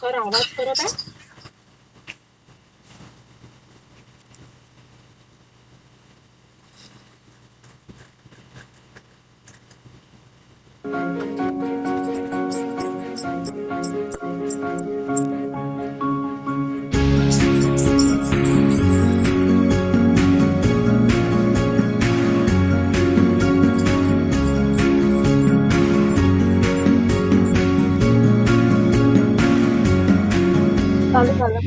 Sir आवाज करत आहे? चालू झालं.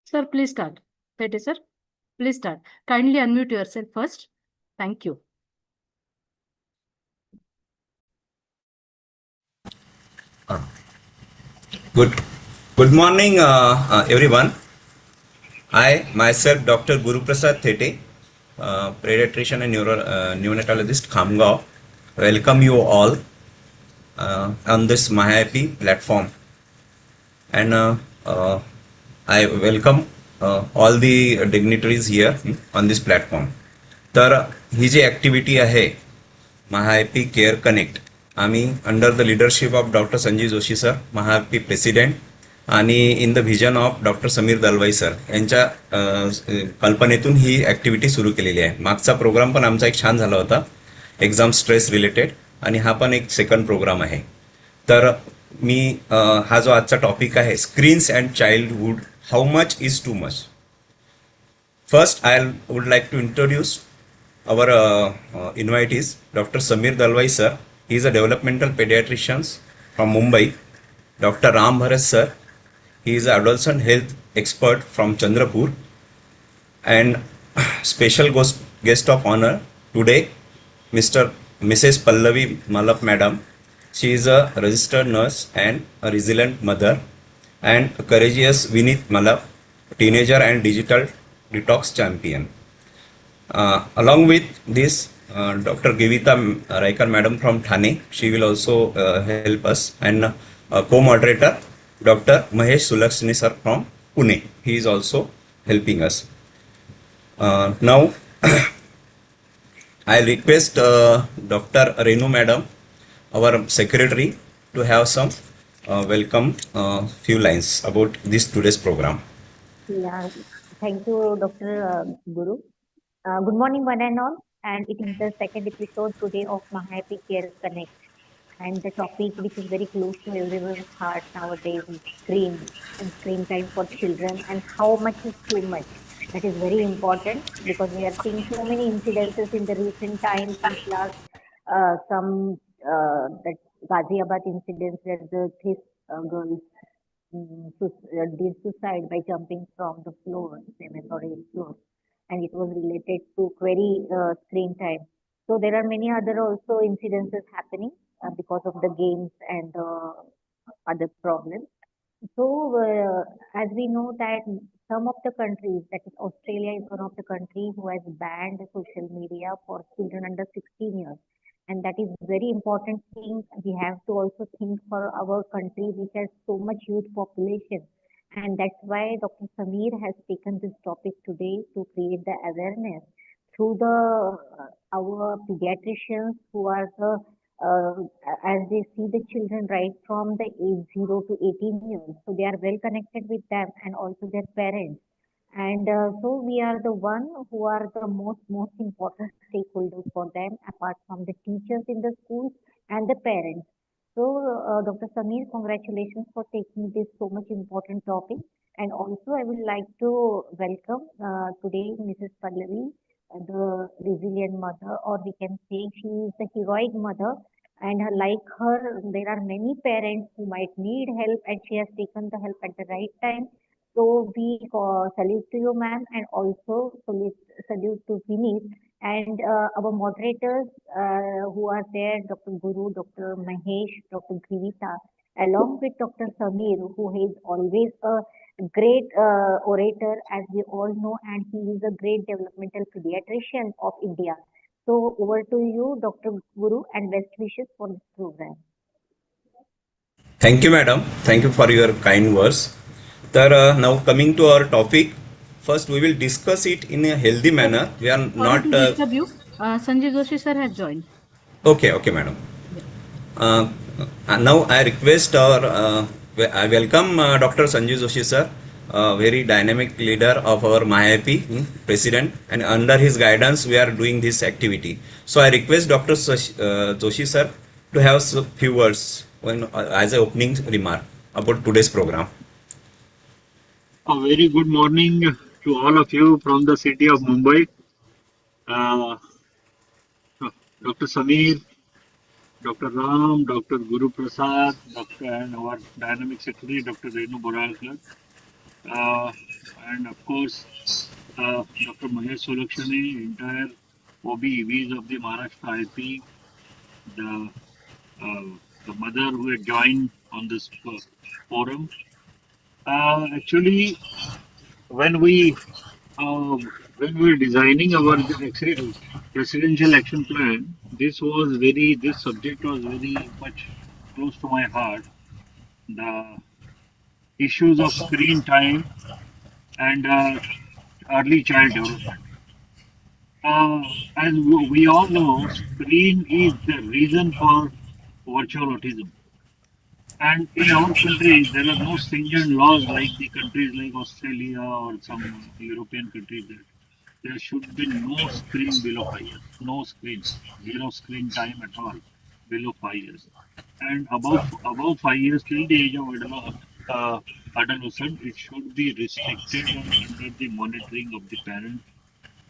Sir, please start. Pete, sir, please start. Kindly unmute yourself first. Thank you. Good morning, everyone. I myself, Dr. Guru Prasad Thete, pediatrician and neonatologist, Khamgaon, welcome you all on this MAHAIP platform, and I welcome all the dignitaries here on this platform. तर ही जी activity आहे MahaIAP care connect, आम्ही under the leadership of doctor Sanjeev Joshi sir, MahaIAP president, आणि in the vision of doctor Sameer Dalwai sir यांच्या कल्पनेतून ही activity सुरू केलेली आहे. मागचा प्रोग्राम पण आमचा एक छान झाला होता, एक्झाम स्ट्रेस रिलेटेड, आणि हा पण एक सेकंड प्रोग्राम आहे. तर मी हा जो आजचा टॉपिक आहे, screens and childhood, how much is too much. First I would like to introduce our invitees, Dr. Samir Dalwai sir. He is a developmental pediatrician from Mumbai. Dr. Ram Bharat sir. He is an adolescent health expert from Chandrapur. And special guest of honor today, Mrs. Pallavi Malap madam. She is a registered nurse and a resilient mother. And courageous Vinit Malap, teenager and digital detox champion. Along with this, Dr. Givita Raikar madam from Thane, she will also help us, and co-moderator Dr. Mahesh Sulaksani sir from Pune, he is also helping us. Now I request Dr. Renu madam, our secretary, to have some welcome few lines about this today's program. Yeah, thank you, Dr. Guru. Good morning, one and all, and it is the second episode today of MAHAIP Care Connect, and the topic which is very close to everyone's heart nowadays is screen and screen time for children, and how much is too much. That is very important because we are seeing so many incidences in the recent times, since last some that Ghaziabad incidents where the three girls did suicide by jumping from the floor, seventh or eighth floor, and it was related to query screen time. So there are many other also incidences happening because of the games and other problems. So as we know that some of the countries, that is Australia is one of the countries who has banned social media for children under 16 years. And that is very important thing. We have to also think for our country which has so much youth population. And that's why Dr. Samir has taken this topic today to create the awareness through the our pediatricians who are the as they see the children right from the age 0 to 18 years. So they are well connected with them and also their parents. And so we are the one who are the most important stakeholders for them, apart from the teachers in the schools and the parents. So Dr. Samir, congratulations for taking this so much important topic. And also I would like to welcome today Mrs. Pallavi, the resilient mother, or we can say she is the heroic mother. And like her, there are many parents who might need help, and she has taken the help at the right time. So we salute to you, ma'am, and also salute to Vineet and our moderators who are there, Dr. Guru, Dr. Mahesh, Dr. Grivita, along with Dr. Samir, who is always a great orator, as we all know, and he is a great developmental pediatrician of India. So over to you, Dr. Guru, and best wishes for this program. Thank you, madam. Thank you for your kind words. Now coming to our topic, first we will discuss it in a healthy manner. We are Sorry not. to disturb you. Sanjay Joshi sir has joined. Okay, madam. Yeah. Now I request or I welcome Dr. Sanjay Joshi sir, very dynamic leader of our MAHAIP president, and under his guidance we are doing this activity. So I request Dr. Joshi sir to have a few words as an opening remark about today's program. A very good morning to all of you from the city of Mumbai. Uh, Dr. Samir, Dr. Ram, Dr. Guru Prasad, and our dynamic secretary, Dr. Renu Boralkar, uh, and of course, Dr. Mahesh Solakshani, entire OB/EVs of the Maharashtra IP, the, uh, the mother who had joined on this forum. Actually, when we when we were designing our presidential action plan, this subject was very much close to my heart. The issues of screen time and early child development. As we all know, screen is the reason for virtual autism. And in our country, there are no stringent laws like the countries like Australia or some European countries. There should be no screen below 5 years, no screen, zero screen time at all below 5 years, and above 5 years till the age of adolescent, it should be restricted and under the monitoring of the parent.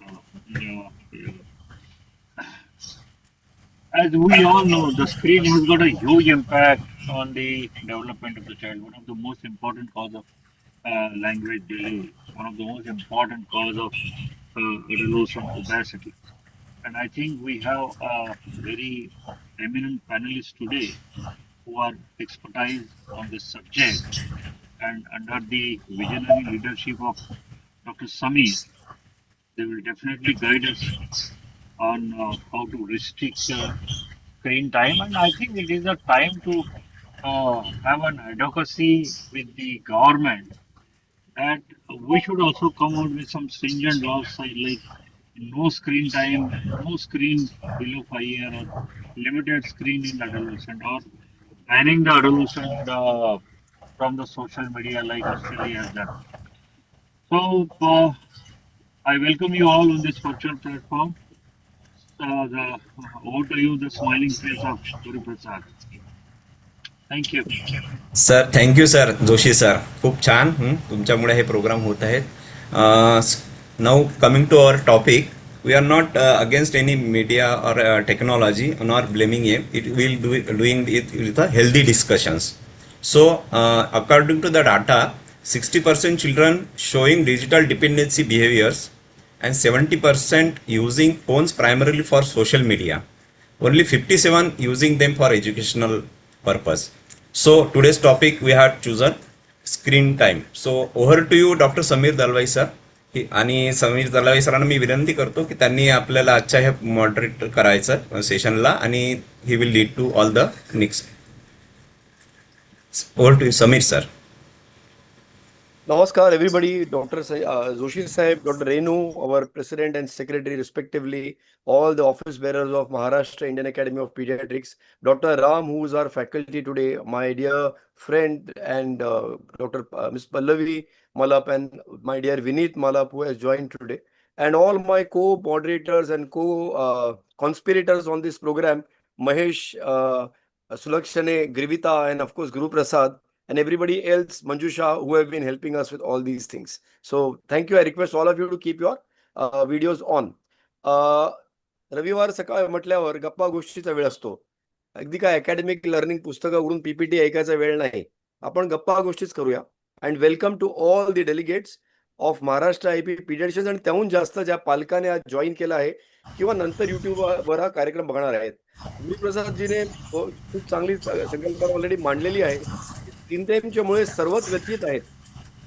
Uh, yeah, yeah. As we all know, the screen has got a huge impact on the development of the child. One of the most important cause of language delay, one of the most important cause of adolescent obesity. And I think we have very eminent panelists today who are expertise on this subject. And under the visionary leadership of Dr. Samir, they will definitely guide us on how to restrict screen time. And I think it is a time to have an advocacy with the government that we should also come out with some stringent laws like no screen time, no screen below 5 year, or limited screen in adolescent, or banning the adolescent from the social media like Australia has done. So I welcome you all on this virtual platform. Over to you, the smiling face of Guru Prasad. Thank you. Sir thank you sir Joshi sir खूप छान तुमच्यामुळे हे program होत आहेत now coming to our topic we are not against any media or technology nor blaming it will doing it with a healthy discussions. So according to the data, 60% children showing digital dependency behaviors and 70% using phones primarily for social media, only 57 using them for educational purpose. So today's topic we have chosen screen time. So over to you, Dr. Samir Dalwai sir. आणि समीर दलावी सरांना मी विनंती करतो की त्यांनी आपल्याला आजच्या हे moderate करायचं सेशनला आणि he will lead to all the next. Over to Sameer sir. Namaskar, everybody. Dr. Joshi Sahib, Dr. Renu, our president and secretary, respectively, all the office bearers of Maharashtra Indian Academy of Pediatrics, Dr. Ram, who is our faculty today, my dear friend, and Dr. Ms. Pallavi Malap, and my dear Vineet Malap, who has joined today, and all my co-moderators and co-conspirators on this program, Mahesh, Sulakshane, Grivita, and of course, Guru Prasad, and everybody else, Manjusha, who have been helping us with all these things. So thank you. I request all of you to keep your videos on. रविवार सकाळ म्हटल्यावर गप्पा गोष्टीचा वेळ असतो. अगदी काय academic learning पुस्तकं उघडून पीपीटी ऐकायचा वेळ नाही. आपण गप्पा गोष्टीच करूया. And welcome to all the delegates of Maharashtra IAP paediatricians, आणि त्याहून जास्त ज्या पालकाने आज जॉईन केला आहे किंवा नंतर युट्यूबवर हा कार्यक्रम बघणार आहेत. गुरुप्रसादजीने खूप चांगली संकल्पना ऑलरेडी मांडलेली आहे. स्क्रीन टाईमच्यामुळे सर्वच व्यथित आहेत.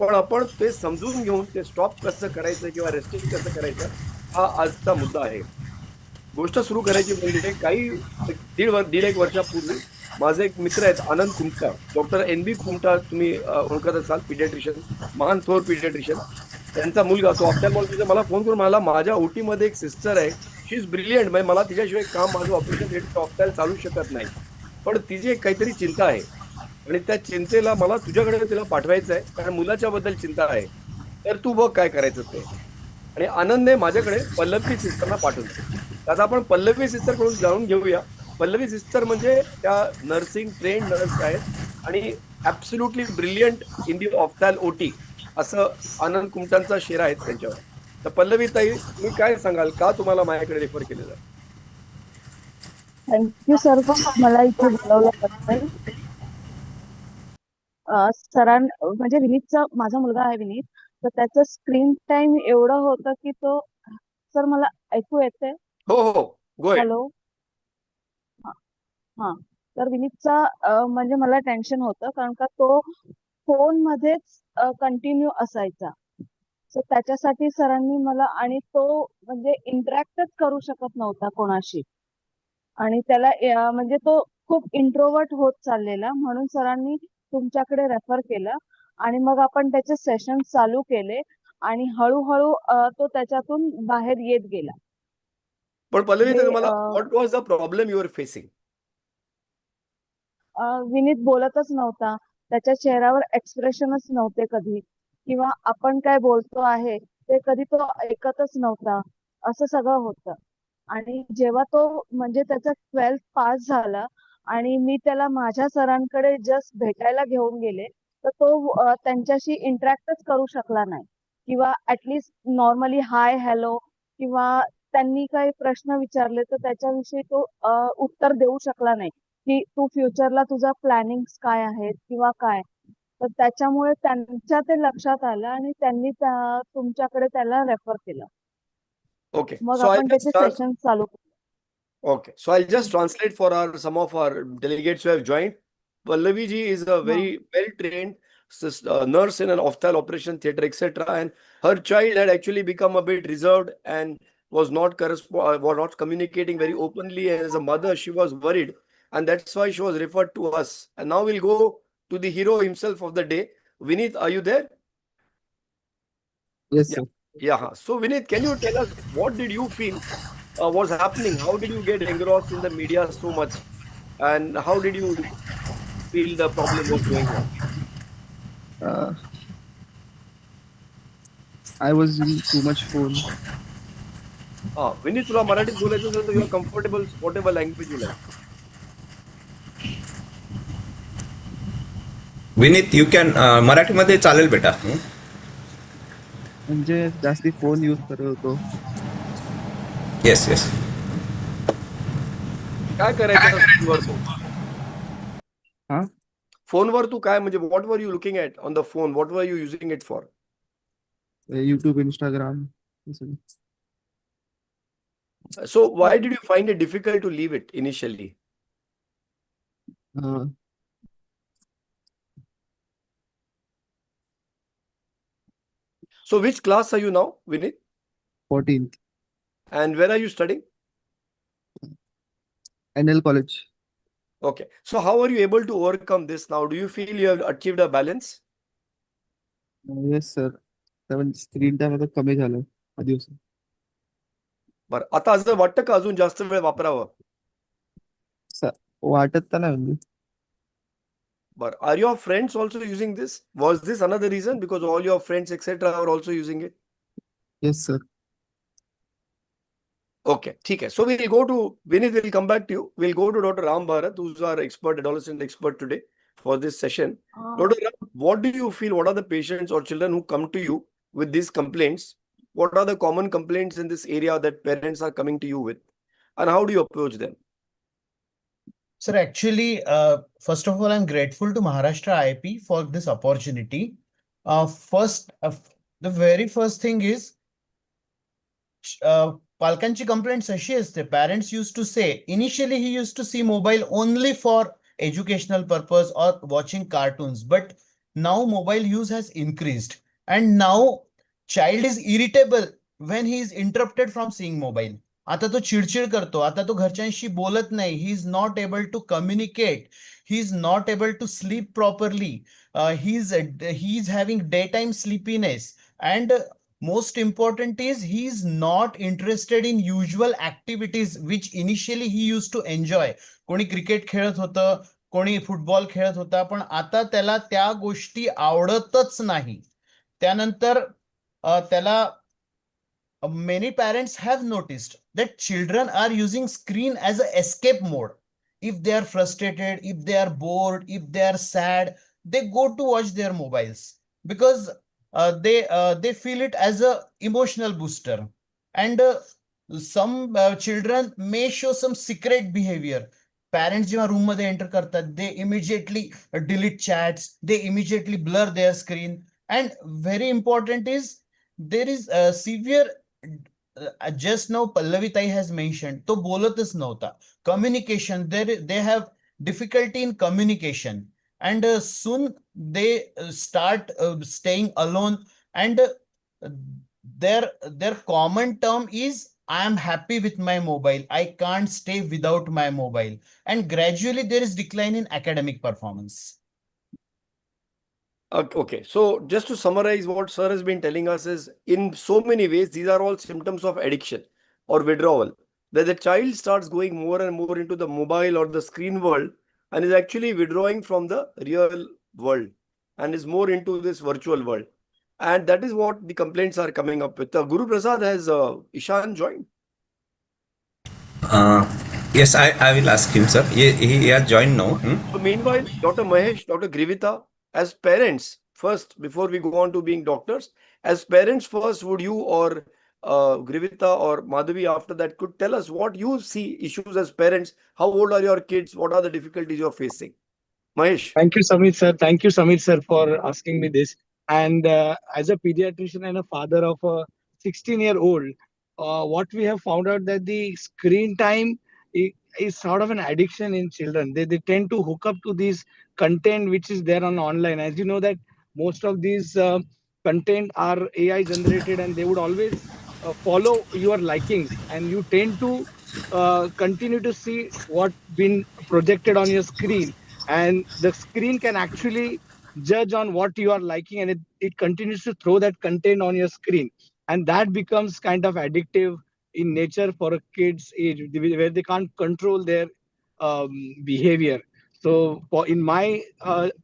पण आपण ते समजून घेऊन ते स्टॉप कसं करायचं किंवा रेस्ट्रिक्ट कसं करायचं हा आजचा मुद्दा आहे. गोष्ट सुरू करायची म्हणजे काही दीड एक वर्षापूर्वी माझे एक मित्र आहेत आनंद कुमटा, डॉक्टर NB कुमटा, तुम्ही ओळखत असाल, पिडियाट्रिशियन, महान थोर पिडियाट्रिशियन. त्यांचा मुलगा तो ऑप्थॅल्मॉलॉजिस्ट मला फोन करून म्हणाला, माझ्या OT मध्ये एक सिस्टर आहे, शी इज ब्रिलियंट, म्हणजे मला तिच्याशिवाय काम, माझं ऑपरेशन थिएटर ऑप्थॅल चालू शकत नाही, पण तिची एक काहीतरी चिंता आहे आणि त्या चिंतेला मला तुझ्याकडे तिला पाठवायचं आहे कारण मुलाच्या बद्दल चिंता आहे, तर तू बघ काय करायचं ते. आणि आनंदने माझ्याकडे पल्लवी सिस्टरना पाठवलं. आता आपण पल्लवी सिस्टर कडून जाणून घेऊया. पल्लवी सिस्टर म्हणजे त्या नर्सिंग ट्रेंड नर्स आहेत आणि absolutely brilliant in the ophthal OT असं आनंद कुमटांचा शेरा आहे त्यांच्यावर. तर पल्लवी ताई, तुम्ही काय सांगाल, का तुम्हाला माझ्याकडे रेफर केलेलं? थँक्यू सर, मला इथे बोलावल्याबद्दल. सरां म्हणजे विनीतचा, माझा मुलगा आहे विनीत, तर त्याचं स्क्रीन टाइम एवढं होतं की तो, सर मला ऐकू येते? हो हो, गो अहेड. हॅलो. हा, तर विनीतचा म्हणजे मला टेन्शन होतं कारण का तो फोन मध्येच कंटिन्यू असायचा. सो त्याच्यासाठी सरांनी मला, आणि तो म्हणजे इंटरॅक्टच करू शकत नव्हता कोणाशी, आणि त्याला म्हणजे तो खूप इंट्रोवर्ट होत चाललेला, म्हणून सरांनी तुमच्याकडे रेफर केलं आणि मग आपण त्याचे सेशन चालू केले आणि हळूहळू तो त्याच्यातून बाहेर येत गेला. पण पल्लवी ताई, जे तुम्हाला what was the problem you are facing? Vineet बोलतच नव्हता, त्याच्या चेहऱ्यावर एक्सप्रेशनच नव्हते कधी, किंवा आपण काय बोलतो आहे ते कधी तो ऐकतच नव्हता, असं सगळं होतं. आणि जेव्हा तो म्हणजे त्याचा 12th पास झाला आणि मी त्याला माझ्या सरांकडे जस्ट भेटायला घेऊन गेले, तर तो त्यांच्याशी इंटरॅक्टच करू शकला नाही, किंवा ऍटलिस्ट नॉर्मली हाय हॅलो, किंवा त्यांनी काही प्रश्न विचारले तर त्याच्याविषयी तो उत्तर देऊ शकला नाही, की तू फ्युचरला तुझा प्लॅनिंग काय आहेत किंवा काय. तर त्याच्यामुळे त्यांच्या ते लक्षात आलं आणि त्यांनी तुमच्याकडे त्याला रेफर केलं. Okay, मग so आपण त्याचे सेशन चालू केले. Okay, so I'll just translate for some of our delegates who have joined. Pallavi ji is a very well-trained nurse in an ophthalmic operation theater, etc. And her child had actually become a bit reserved and was not communicating very openly. And as a mother, she was worried, and that's why she was referred to us. And now we'll go to the hero himself of the day. Vineet, are you there? Yes, sir. Yeah. So Vineet, can you tell us what did you feel was happening? How did you get engrossed in the media so much? And how did you feel the problem was going on? Uh, I was using too much phone. Vineet, तुला मराठीत बोलायचं असेल तर you are comfortable, whatever language you like. Vineet, you can मराठीमध्ये चालेल बेटा. म्हणजे जास्ती फोन यूज करत होतो. Yes yes. काय करायचं फोनवर तू? हा, फोनवर तू काय, म्हणजे what were you looking at on the phone? What were you using it for? YouTube, Instagram. So why did you find it difficult to leave it initially? So which class are you now, Vineet? 14th. And where are you studying? NL College. Okay. So how are you able to overcome this now? Do you feel you have achieved a balance? Yes, sir. Screen time आता कमी झालं दिवस. बरं, आता असं वाटतं का अजून जास्त वेळ वापरावं? वाटत तर नाही म्हणजे. But are your friends also using this? Was this another reason because all your friends etc. are also using it? Yes, sir. Okay, ठीक है. So we'll go to Vineet. We'll come back to you. We'll go to Dr. Ram Bharat, who's our expert, adolescent expert today for this session. Dr. Ram, what do you feel? What are the patients or children who come to you with these complaints? What are the common complaints in this area that parents are coming to you with, and how do you approach them? Sir, actually, first of all, I'm grateful to Maharashtra IIP for this opportunity. The very first thing is, पालकांची complaints अशी असते, parents use to say initially he use to see mobile only for educational purpose or watching cartoons, but now mobile use has increased, and now child is irritable when he is interrupted from seeing mobile. आता तो चिडचिड करतो, आता तो घरच्यांशी बोलत नाही, he is not able to communicate, he is not able to sleep properly, he is having daytime sleepiness, and most important is he is not interested in usual activities which initially he used to enjoy. कोणी cricket खेळत होतं, कोणी football खेळत होता, पण आता त्याला त्या गोष्टी आवडतच नाही. त्यानंतर त्याला many parents have noticed that children are using screen as a escape mode. If they are frustrated, if they are bored, if they are sad, they go to watch their mobiles because they feel it as a emotional booster. And some children may show some secret behavior. Parents जेव्हा room मध्ये enter करतात, they immediately delete chats, they immediately blur their screen, and very important is there is a severe just now Pallavi Tai has mentioned, तो बोलतच नव्हता. Communication, they have difficulty in communication, and soon they start staying alone, and their common term is I am happy with my mobile, I can't stay without my mobile, and gradually there is decline in academic performance. Okay, so just to summarize what sir has been telling us is, in so many ways, these are all symptoms of addiction or withdrawal. That the child starts going more and more into the mobile or the screen world and is actually withdrawing from the real world and is more into this virtual world. And that is what the complaints are coming up with. Guru Prasad, has Ishan joined? Yes, I will ask him, sir. He has joined now. So meanwhile, Dr. Mahesh, Dr. Grivita, as parents, first, before we go on to being doctors, as parents first, would you or Grivita or Madhavi after that could tell us what you see issues as parents? How old are your kids? What are the difficulties you're facing? Mahesh. Thank you, Samir sir. Thank you, Samir sir, for asking me this. And as a pediatrician and a father of a 16-year-old, what we have found out that the screen time is sort of an addiction in children. They tend to hook up to these content which is there on online. As you know that most of these content are AI generated, and they would always follow your likings, and you tend to continue to see what been projected on your screen, and the screen can actually judge on what you are liking, and it continues to throw that content on your screen, and that becomes kind of addictive in nature for a kid's age, where they can't control their behavior. So in my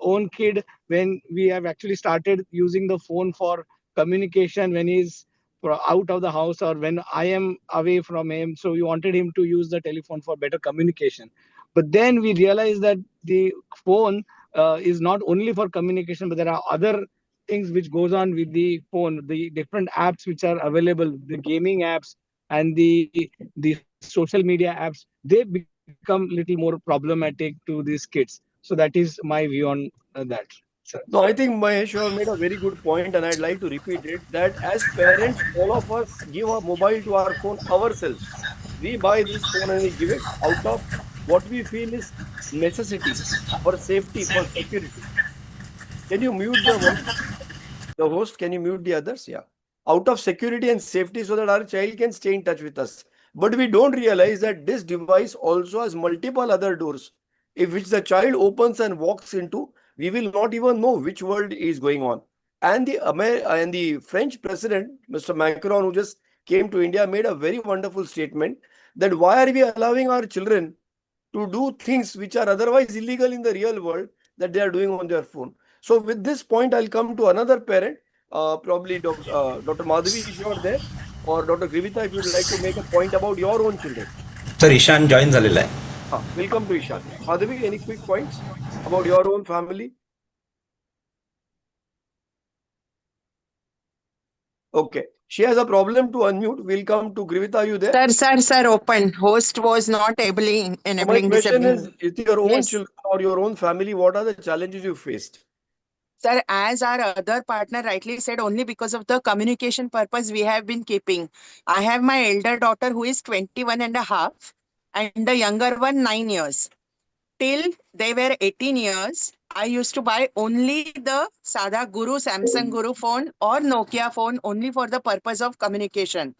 own kid, when we have actually started using the phone for communication when he's out of the house or when I am away from him, so we wanted him to use the telephone for better communication. But then we realized that the phone is not only for communication, but there are other things which goes on with the phone, the different apps which are available, the gaming apps and the social media apps, they become little more problematic to these kids. So that is my view on that. Sir. No, I think Mahesh, you have made a very good point, and I'd like to repeat it that as parents, all of us give a mobile to our phone ourselves. We buy this phone and we give it out of what we feel is necessity, for safety, for security. Can you mute the host? Can you mute the others? Yeah. Out of security and safety so that our child can stay in touch with us. But we don't realize that this device also has multiple other doors, if which the child opens and walks into, we will not even know which world is going on. And the French president, Mr. Macron, who just came to India, made a very wonderful statement that why are we allowing our children to do things which are otherwise illegal in the real world that they are doing on their phone. So with this point, I'll come to another parent, probably Dr. Madhavi, if you are there, or Dr. Grivita, if you'd like to make a point about your own children. Sir, Ishan joins झालेला आहे. Welcome to Ishan. Madhavi, any quick points about your own family? Okay. She has a problem to unmute. We'll come to Grivita. Are you there? Sir, open. Host was not enabling So my question disabling. is your own Yes. children or your own family, what are the challenges you faced? Sir, as our other partner rightly said, only because of the communication purpose we have been keeping. I have my elder daughter who is 21 and a half and the younger one 9 years. till they were 18 years, I used to buy only the Sada Guru, Samsung Guru phone or Nokia phone only for the purpose of communication.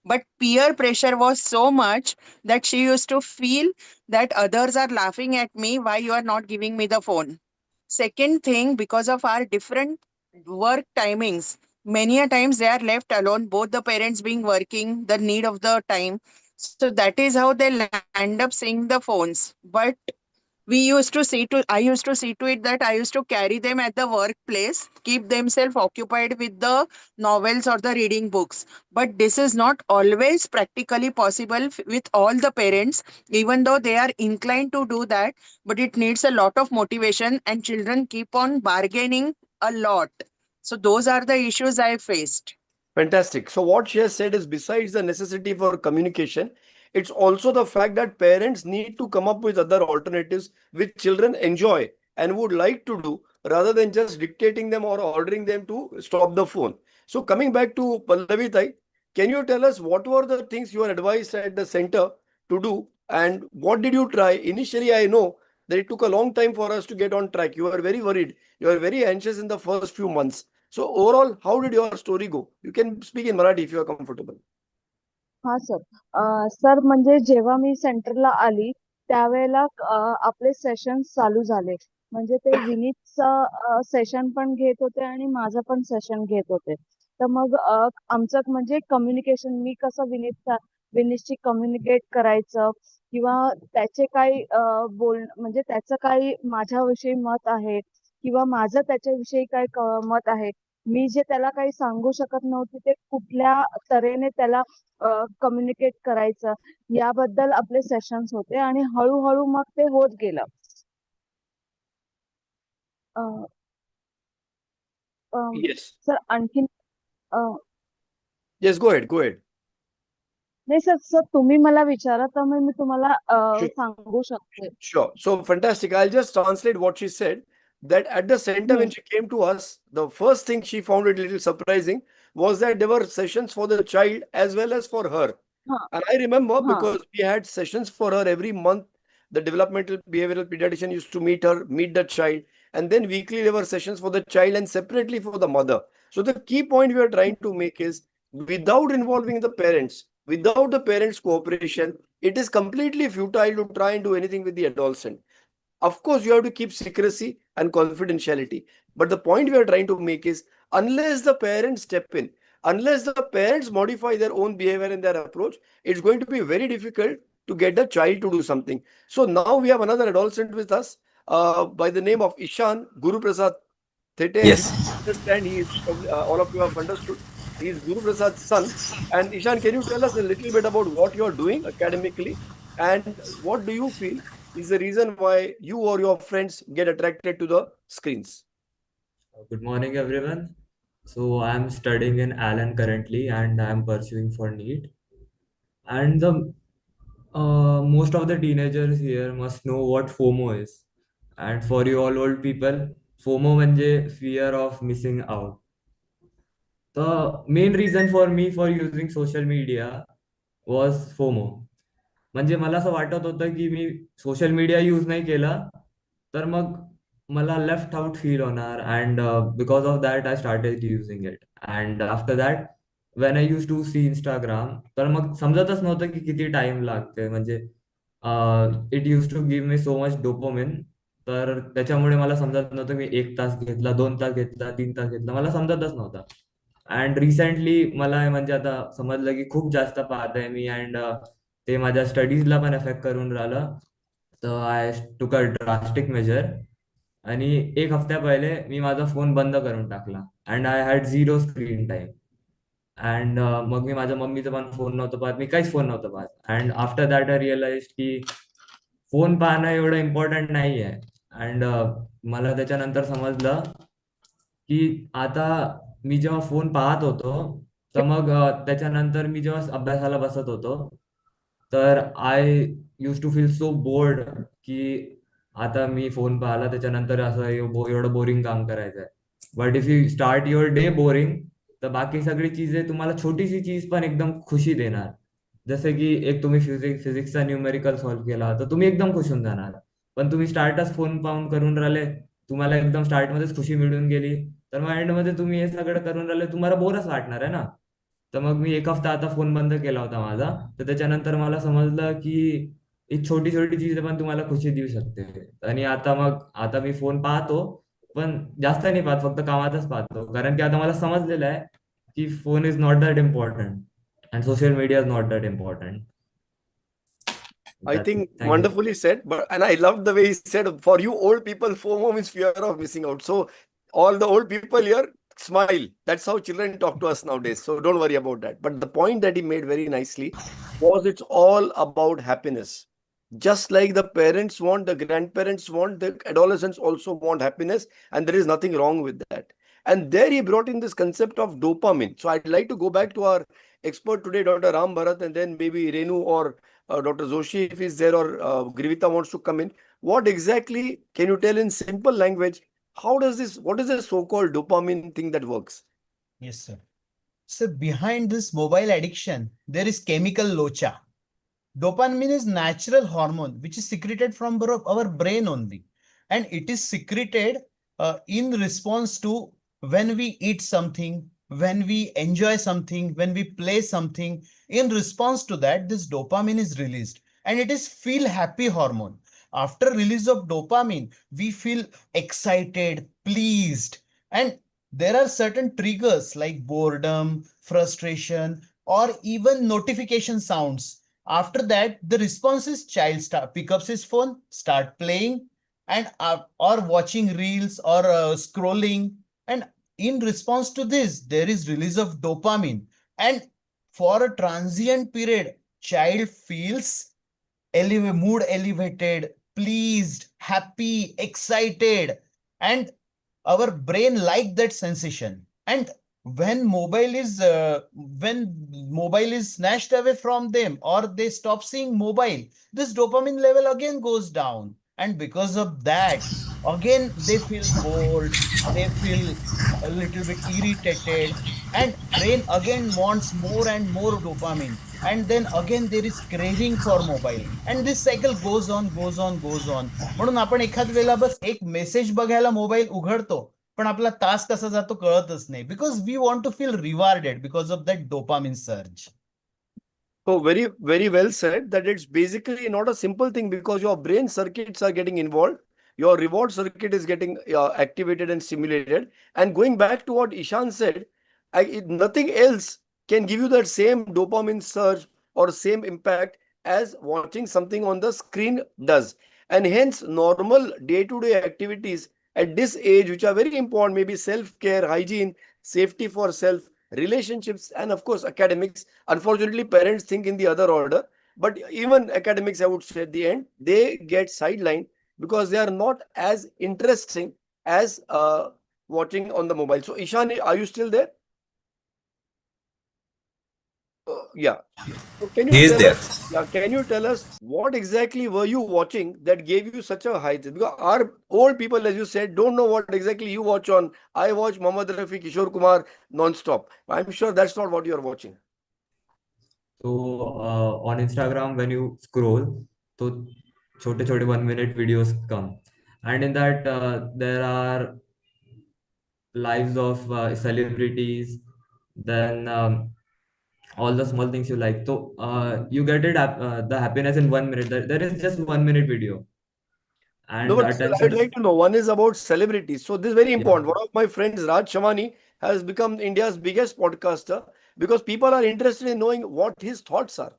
But peer pressure was so much that she used to feel that others are laughing at me, why you are not giving me the phone. Second thing, because of our different work timings, many a times they are left alone, both the parents being working, the need of the time. So that is how they land up seeing the phones. But we used to see to I used to see to it that I used to carry them at the workplace, keep themselves occupied with the novels or the reading books. But this is not always practically possible with all the parents, even though they are inclined to do that. But it needs a lot of motivation, and children keep on bargaining a lot. So those are the issues I faced. Fantastic. So what she has said is, besides the necessity for communication, it's also the fact that parents need to come up with other alternatives which children enjoy and would like to do, rather than just dictating them or ordering them to stop the phone. So coming back to Pallavi Tai, can you tell us what were the things you were advised at the center to do, and what did you try? Initially, I know that it took a long time for us to get on track. You were very worried. You were very anxious in the first few months. So overall, how did your story go? You can speak in Marathi if you are comfortable. हा sir. Sir म्हणजे जेव्हा मी सेंटरला आली त्यावेळेला आपले session चालू झाले. म्हणजे ते विनीतचं सेशन पण घेत होते आणि माझं पण सेशन घेत होते. तर मग आमचं म्हणजे कम्युनिकेशन, मी कसं विनीतशी कम्युनिकेट करायचं किंवा त्याचे काही म्हणजे त्याचं काही माझ्याविषयी मत आहे किंवा माझं त्याच्याविषयी काय मत आहे. मी जे त्याला काही सांगू शकत नव्हते ते कुठल्या तऱ्हेने त्याला कम्युनिकेट करायचं याबद्दल आपले सेशन्स होते आणि हळूहळू मग ते होत गेलं. Yes. सर आणखीन Yes, go ahead. Go ahead. नाही सर, सर तुम्ही मला विचारा तर मग मी तुम्हाला Sure. सांगू शकते. Sure. So fantastic. I'll just translate what she said. That at the center, when she came to us, the first thing she found it a little surprising was that there were sessions for the child as well as for her. हा And I remember हा because we had sessions for her every month. The developmental behavioral pediatrician used to meet her, meet the child, and then weekly there were sessions for the child and separately for the mother. So the key point we are trying to make is, without involving the parents, without the parents' cooperation, it is completely futile to try and do anything with the adolescent. Of course, you have to keep secrecy and confidentiality. But the point we are trying to make is, unless the parents step in, unless the parents modify their own behavior and their approach, it's going to be very difficult to get the child to do something. So now we have another adolescent with us by the name of Ishan Guru Prasad Thete. As you Yes. understand, he is, all of you have understood, he is Guru Prasad's son. And Ishan, can you tell us a little bit about what you are doing academically, and what do you feel is the reason why you or your friends get attracted to the screens? Good morning, everyone. So I'm studying in Allen currently, and I'm pursuing for NEET. And the most of the teenagers here must know what FOMO is. And for you all old people, FOMO म्हणजे fear of missing out. The main reason for me for using social media was FOMO. म्हणजे मला असं वाटत होतं की मी social media use नाही केला तर मग मला लेफ्ट आउट फील होणार and because of that I started using it and after that when I use to see Instagram तर मग समजतच नव्हतं की किती टाइम लागते म्हणजे it use to give me so much dopamine तर त्याच्यामुळे मला समजत नव्हतं मी 1 तास घेतला 2 तास घेतला 3 तास घेतला मला समजतच नव्हतं अँड रिसेंटली मला म्हणजे आता समजलं की खूप जास्त पाहत आहे मी अँड ते माझ्या स्टडीजला पण एफेक्ट करून राहिलं तर आय टूक अ ड्रास्टिक मेजर आणि 1 हफ्त्या पहिले मी माझा फोन बंद करून टाकला and I had zero screen time and मग मी माझ्या मम्मीचा पण फोन नव्हतं पाहत मी काहीच फोन नव्हतं पाहत and after that I realise की फोन पाहणं एवढं इम्पॉर्टंट नाही आहे अँड मला त्याच्यानंतर समजलं की आता मी जेव्हा फोन पाहत होतो तर मग त्याच्यानंतर मी जेव्हा अभ्यासाला बसत होतो तर I use to feel so bored की आता मी फोन पाहिला त्याच्यानंतर असं एवढं बोरिंग काम करायचं आहे but if you start your day boring तर बाकी सगळी चीजे तुम्हाला छोटीशी चीज पण एकदम खुशी देणार जसं की एक तुम्ही फिजिक्सचा न्यूमेरिकल सॉल्व्ह केला तर तुम्ही एकदम खुश होऊन जाणार पण तुम्ही स्टार्टच फोन पाहून करून राहिले, तुम्हाला एकदम स्टार्टमध्येच खुशी मिळून गेली, तर मग एंडमध्ये तुम्ही हे सगळं करून राहिले, तुम्हाला बोरच वाटणार आहे ना. तर मग मी एक हफ्ता आता फोन बंद केला होता माझा. तर त्याच्यानंतर मला समजलं की एक छोटी छोटी चीज पण तुम्हाला खुशी देऊ शकते. आणि आता मी फोन पाहतो, पण जास्त नाही पाहत, फक्त कामातच पाहतो. कारण की आता मला समजलेलं आहे की phone is not that important and social media is not that important. I think thank you. wonderfully said, but and I love the way he said, for you old people, FOMO means fear of missing out. So all the old people here smile. That's how children talk to us nowadays. So don't worry about that. But the point that he made very nicely was it's all about happiness. Just like the parents want, the grandparents want, the adolescents also want happiness, and there is nothing wrong with that. And there he brought in this concept of dopamine. So I'd like to go back to our expert today, Dr. Ram Bharat, and then maybe Renu or Dr. Joshi, if he's there, or Grivita wants to come in. What exactly can you tell in simple language? What is this so-called dopamine thing that works? Yes, sir. So behind this mobile addiction, there is chemical locha. Dopamine is natural hormone which is secreted from our brain only, and it is secreted in response to when we eat something, when we enjoy something, when we play something. In response to that, this dopamine is released, and it is feel happy hormone. After release of dopamine, we feel excited, pleased, and there are certain triggers like boredom, frustration, or even notification sounds. After that, the response is child pick up his phone, start playing, and or watching reels or scrolling. And in response to this, there is release of dopamine. And for a transient period, child feels mood elevated, pleased, happy, excited, and our brain like that sensation. And when mobile is snatched away from them or they stop seeing mobile, this dopamine level again goes down, and because of that, again they feel bored, they feel a little bit irritated, and brain again wants more and more dopamine, and then again there is craving for mobile, and this cycle goes on. म्हणून आपण एखाद वेळेला बस एक message बघायला mobile उघडतो, पण आपला तास कसा जातो कळतच नाही, because we want to feel rewarded because of that dopamine surge. So very, very well said that it's basically not a simple thing because your brain circuits are getting involved. Your reward circuit is getting activated and stimulated. And going back to what Ishan said, nothing else can give you that same dopamine surge or same impact as watching something on the screen does. And hence, normal day-to-day activities at this age, which are very important, maybe self-care, hygiene, safety for self, relationships, and of course, academics. Unfortunately, parents think in the other order, but even academics, I would say, at the end, they get sidelined because they are not as interesting as watching on the mobile. So, Ishan, are you still there? Yeah. So can He you is tell there. us? Yeah, can you tell us what exactly were you watching that gave you such a high? Because our old people, as you said, don't know what exactly you watch on. I watch Mohammad Rafi, Kishore Kumar non-stop. I'm sure that's not what you're watching. So on Instagram, when you scroll, so छोटे छोटे 1 minute videos come, and in that there are lives of celebrities, then all the small things you like. So you get the happiness in 1 minute. There is just 1 minute video, No, and the but sir, I'd attention. like to know. One is about celebrities. So this is very Yeah. important. One of my friends, Raj Shamani, has become India's biggest podcaster because people are interested in knowing what his thoughts are.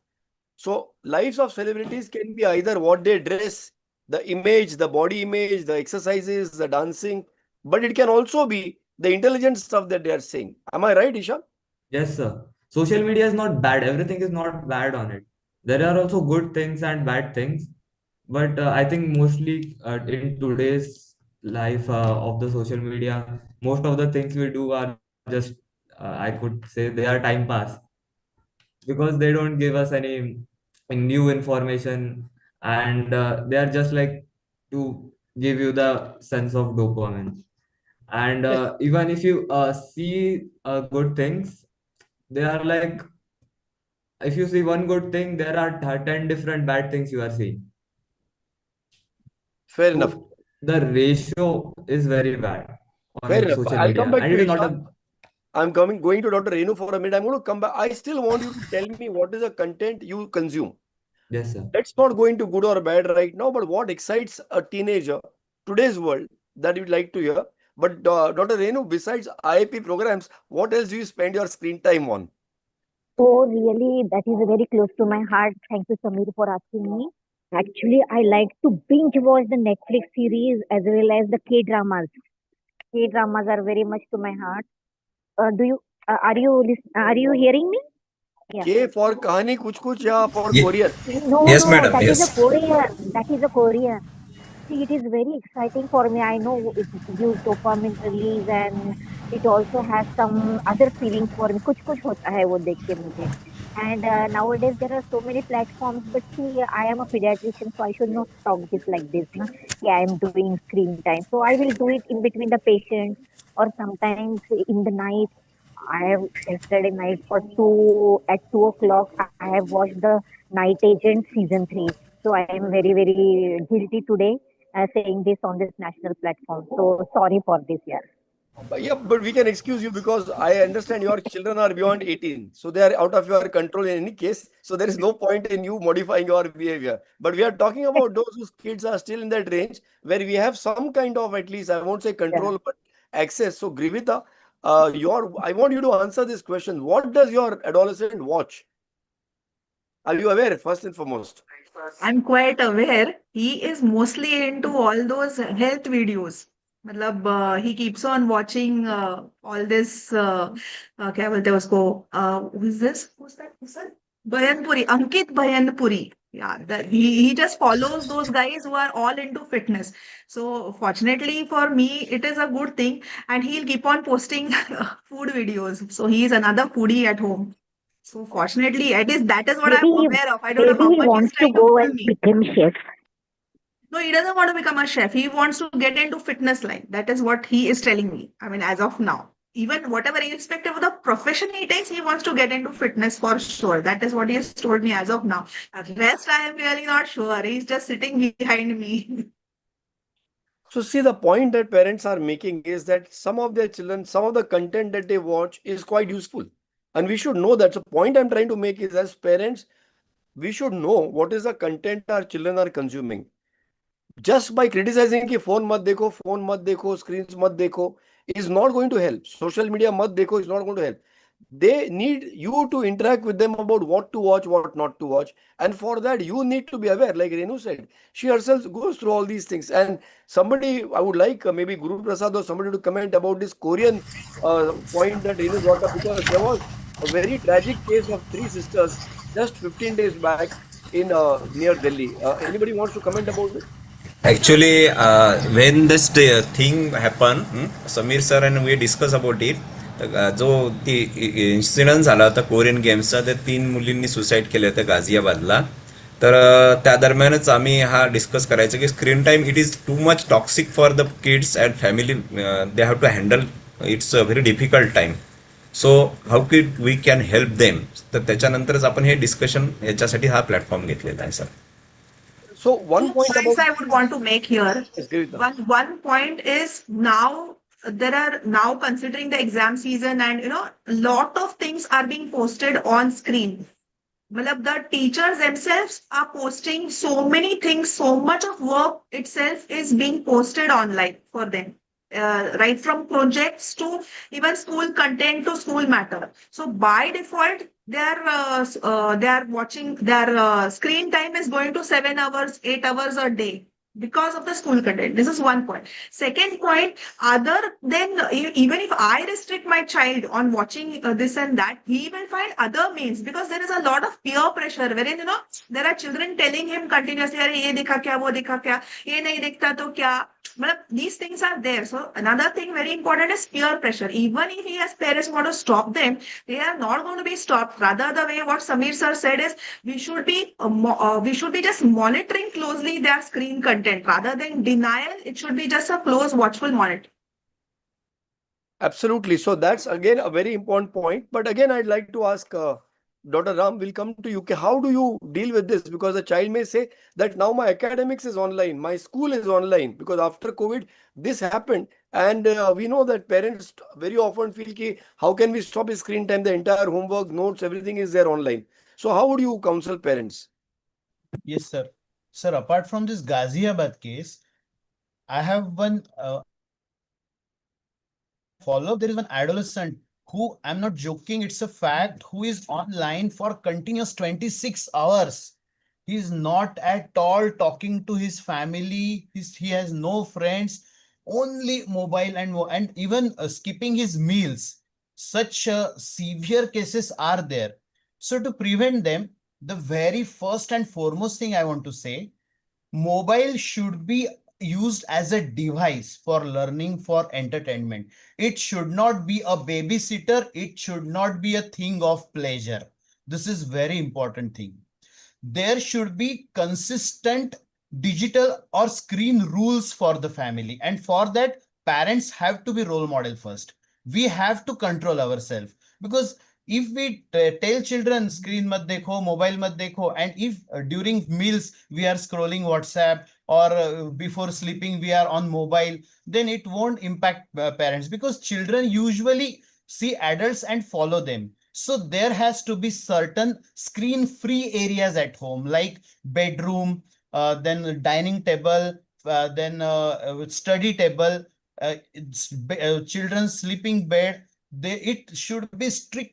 So lives of celebrities can be either what they dress, the image, the body image, the exercises, the dancing, but it can also be the intelligent stuff that they are saying. Am I right, Isha? Yes, sir. Social media is not bad. Everything is not bad on it. There are also good things and bad things. But I think mostly in today's life of the social media, most of the things we do are just, I could say, they are time pass, because they don't give us any new information, and they are just like to give you the sense of dopamine. And Yes. even if you see good things, they are like, if you see one good thing, there are 10 different bad things you are seeing. Fair So enough. the ratio is very bad on Fair enough. social I'll come media, back and to it is you, not Isha. a I'm going to Dr. Renu for a minute. I'm going to come back. I still want you to tell me what is the content you consume. yes, sir. Let's not go into good or bad right now, but what excites a teenager today's world that you'd like to hear. But Dr. Renu, besides IIP programs, what else do you spend your screen time on? Oh, really, that is very close to my heart. Thank you, Samir, for asking me. Actually, I like to binge watch the Netflix series as well as the K dramas. K dramas are very much to my heart. Are you hearing me? Yeah. K for Kahani Kuch Kuch ya for Ye- Korean? No, yes, no, madam. that is a Yes. Korean. That is a Korean. See, it is very exciting for me. I know it gives dopamine release and it also has some other feelings for me. कुछ कुछ होता है वो देख के मुझे. And nowadays there are so many platforms, but see, I am a pediatrician, so I should not talk this like this. Na? Yeah, I am doing screen time, so I will do it in between the patients or sometimes in the night. I have yesterday night for 2 o'clock. I have watched the Night Agent season 3. So I am very, very guilty today saying this on this national platform. So sorry for this, yeah. Yeah, but we can excuse you because I understand your children are beyond 18. So they are out of your control in any case. So there is no point in you modifying your behavior. But we are talking about those whose kids are still in that range where we have some kind of, at least, I won't say Yeah. control, but access. So Grivita, I want you to answer this question. What does your adolescent watch? Are you aware, first and foremost? I'm quite aware he is mostly into all those health videos. मतलब he keeps on watching all this क्या बोलते हैं उसको who is this? Who's that? Bhayanpuri, Ankit Bhayanpuri. Yeah, he just follows those guys who are all into fitness. So fortunately for me, it is a good thing, and he'll keep on posting food videos. So he is another foodie at home. So fortunately, at least that is what I'm Maybe he, aware of. I don't know maybe how he much he's wants to trying to go fool and me. become chef. No, he doesn't want to become a chef. He wants to get into fitness line. That is what he is telling me. I mean, as of now. Even whatever irrespective of the profession he takes, he wants to get into fitness for sure. That is what he has told me as of now. The rest, I am really not sure. He's just sitting behind me. So see, the point that parents are making is that some of their children, some of the content that they watch is quite useful. And we should know that. So point I'm trying to make is as parents, we should know what is the content our children are consuming. Just by criticizing कि phone मत देखो, screens मत देखो is not going to help. Social media मत देखो is not going to help. They need you to interact with them about what to watch, what not to watch. And for that, you need to be aware. Like Renu said, she herself goes through all these things. And somebody, I would like maybe Guru Prasad or somebody to comment about this Korean point that Renu brought up, because there was a very tragic case of three sisters just 15 days back in near Delhi. Anybody wants to comment about it? Actually, when this thing happened, Samir sir and we discuss about it. जो ती incident झाला होता Korean गेम्सचा, त्या 3 मुलींनी suicide केलं होतं गाझियाबादला. तर त्या दरम्यानच आम्ही हा डिस्कस करायचं की screen time it is too much toxic for the kids and family. They have to handle it's a very difficult time. So how kid we can help them. तर त्याच्यानंतरच आपण हे डिस्कशन याच्यासाठी हा प्लॅटफॉर्म घेतलेला आहे sir. So one Two point points about I would want to make here. yes, Gavita. One point is now there are now considering the exam season, and a lot of things are being posted on screen. Matlab, the teachers themselves are posting so many things, so much of work itself is being posted online for them. Right from projects to even school content to school matter. So by default, they are watching their screen time is going to 7 hours, 8 hours a day because of the school content. This is one point. Second point, other than even if I restrict my child on watching this and that, he will find other means, because there is a lot of peer pressure wherein there are children telling him continuously, "Arey, ye dekha kya, wo dekha kya, ye nahi dekhta to kya." These things are there. So another thing very important is peer pressure. Even if he as parents want to stop them, they are not going to be stopped. Rather, the way what Samir sir said is we should be just monitoring closely their screen content rather than denial. It should be just a close watchful monitor. Absolutely. So that's again a very important point. But again, I'd like to ask Dr. Ram, will come to you. How do you deal with this? Because a child may say that now my academics is online, my school is online, because after COVID, this happened. And we know that parents very often feel ki, how can we stop his screen time? The entire homework, notes, everything is there online. So how would you counsel parents? Yes, sir. Sir, apart from this Ghaziabad case, I have one follow-up. There is one adolescent who, I'm not joking, it's a fact, who is online for continuous 26 hours. He is not at all talking to his family. He has no friends, only mobile and even skipping his meals. Such severe cases are there. So to prevent them, the very first and foremost thing I want to say, mobile should be used as a device for learning, for entertainment. It should not be a babysitter. It should not be a thing of pleasure. This is very important thing. There should be consistent digital or screen rules for the family. And for that, parents have to be role model first. We have to control ourselves, because if we tell children screen mat dekho, mobile mat dekho, and if during meals we are scrolling WhatsApp or before sleeping we are on mobile, then it won't impact parents, because children usually see adults and follow them. So there has to be certain screen-free areas at home, like bedroom, then dining table, then study table, children's sleeping bed. It should be strictly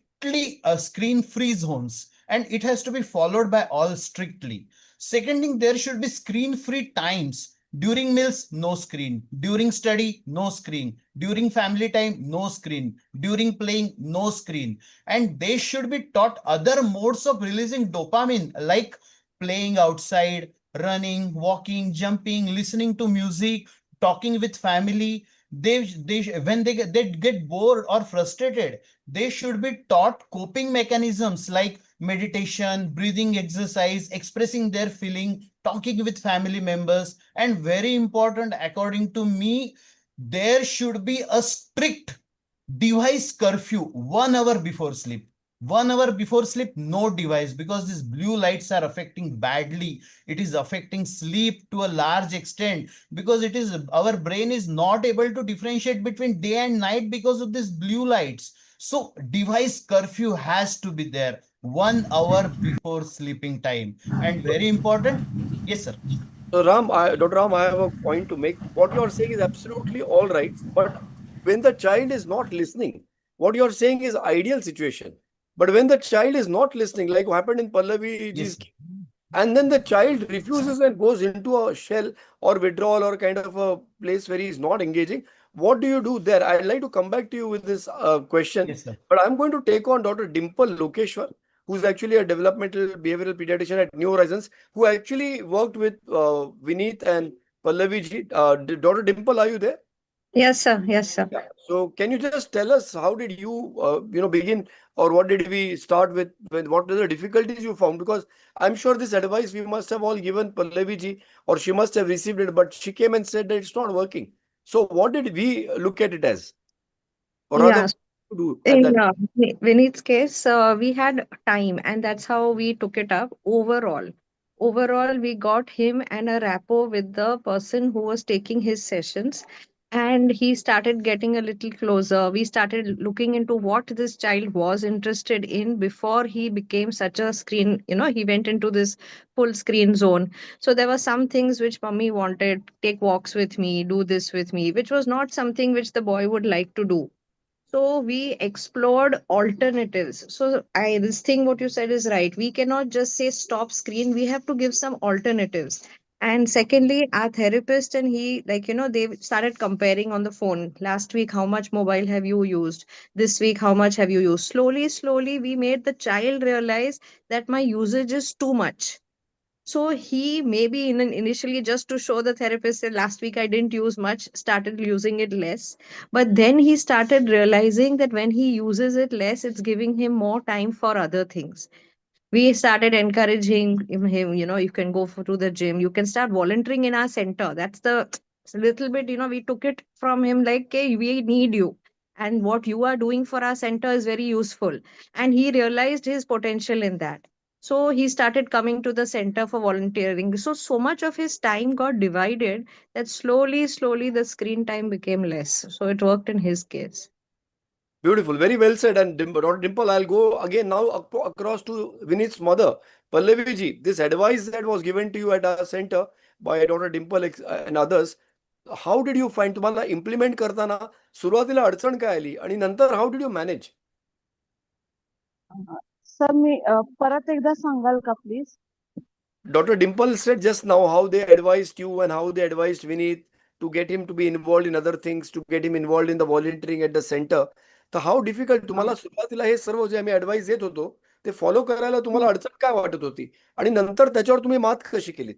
screen-free zones, and it has to be followed by all strictly. Second thing, there should be screen-free times. During meals, no screen. During study, no screen. During family time, no screen. During playing, no screen. And they should be taught other modes of releasing dopamine, like playing outside, running, walking, jumping, listening to music, talking with family. When they get bored or frustrated, they should be taught coping mechanisms like meditation, breathing exercise, expressing their feeling, talking with family members. And very important, according to me, there should be a strict device curfew 1 hour before sleep. 1 hour before sleep, no device, because these blue lights are affecting badly. It is affecting sleep to a large extent, because it is our brain is not able to differentiate between day and night because of these blue lights. So device curfew has to be there 1 hour before sleeping time. And very important, yes, sir. So Dr. Ram, I have a point to make. What you are saying is absolutely all right, but when the child is not listening, what you are saying is ideal situation. But when the child is not listening, like what happened in Pallavi ji's Yes, case, and then the child refuses and goes into a shell or withdrawal or kind of a place where he is not engaging, what do you do there? I'd like to come back to you with this question, yes, sir. but I'm going to take on Dr. Dimple Lokeshwar, who's actually a developmental behavioral pediatrician at New Horizons, who actually worked with Vineet and Pallavi ji. Dr. Dimple, are you there? Yes, sir. Yes, sir. Yeah. So can you just tell us how did you begin, or what did we start with? What are the difficulties you found? Because I'm sure this advice we must have all given Pallavi ji, or she must have received it, but she came and said that it's not working. So what did we look at it as, or rather, Yeah. what to do at In that? Vinith's case, we had time, and that's how we took it up overall. Overall, we got him and a rapport with the person who was taking his sessions, and he started getting a little closer. We started looking into what this child was interested in before he became such a screen, he went into this full screen zone. So there were some things which mummy wanted, take walks with me, do this with me, which was not something which the boy would like to do. So we explored alternatives. So I this thing what you said is right. We cannot just say stop screen. We have to give some alternatives. And secondly, our therapist and he, they started comparing on the phone. Last week, how much mobile have you used? This week, how much have you used? Slowly, slowly, we made the child realize that my usage is too much. So he maybe initially just to show the therapist that last week I didn't use much, started using it less. But then he started realizing that when he uses it less, it's giving him more time for other things. We started encouraging him, you can go to the gym, you can start volunteering in our center. That's the little bit, we took it from him like, hey, we need you. and what you are doing for our center is very useful. And he realized his potential in that. So he started coming to the center for volunteering. So much of his time got divided that slowly, the screen time became less. So it worked in his case. Beautiful, very well said. And Dr. Dimple, I'll go again now across to Vinit's mother, Pallavi ji. This advice that was given to you at our center by Dr. Dimple and others, how did you find तुम्हाला implement करताना सुरुवातीला अडचण काय आली आणि नंतर how did you manage? Sir मी परत एकदा सांगाल का please? Dr. Dimple said just now how they advised you and how they advised Vinit to get him to be involved in other things, to get him involved in the volunteering at the center. तर how difficult तुम्हाला सुरुवातीला हे सर्व जे आम्ही advice देत होतो ते follow करायला तुम्हाला अडचण काय वाटत होती आणि नंतर त्याच्यावर तुम्ही मात कशी केलीत?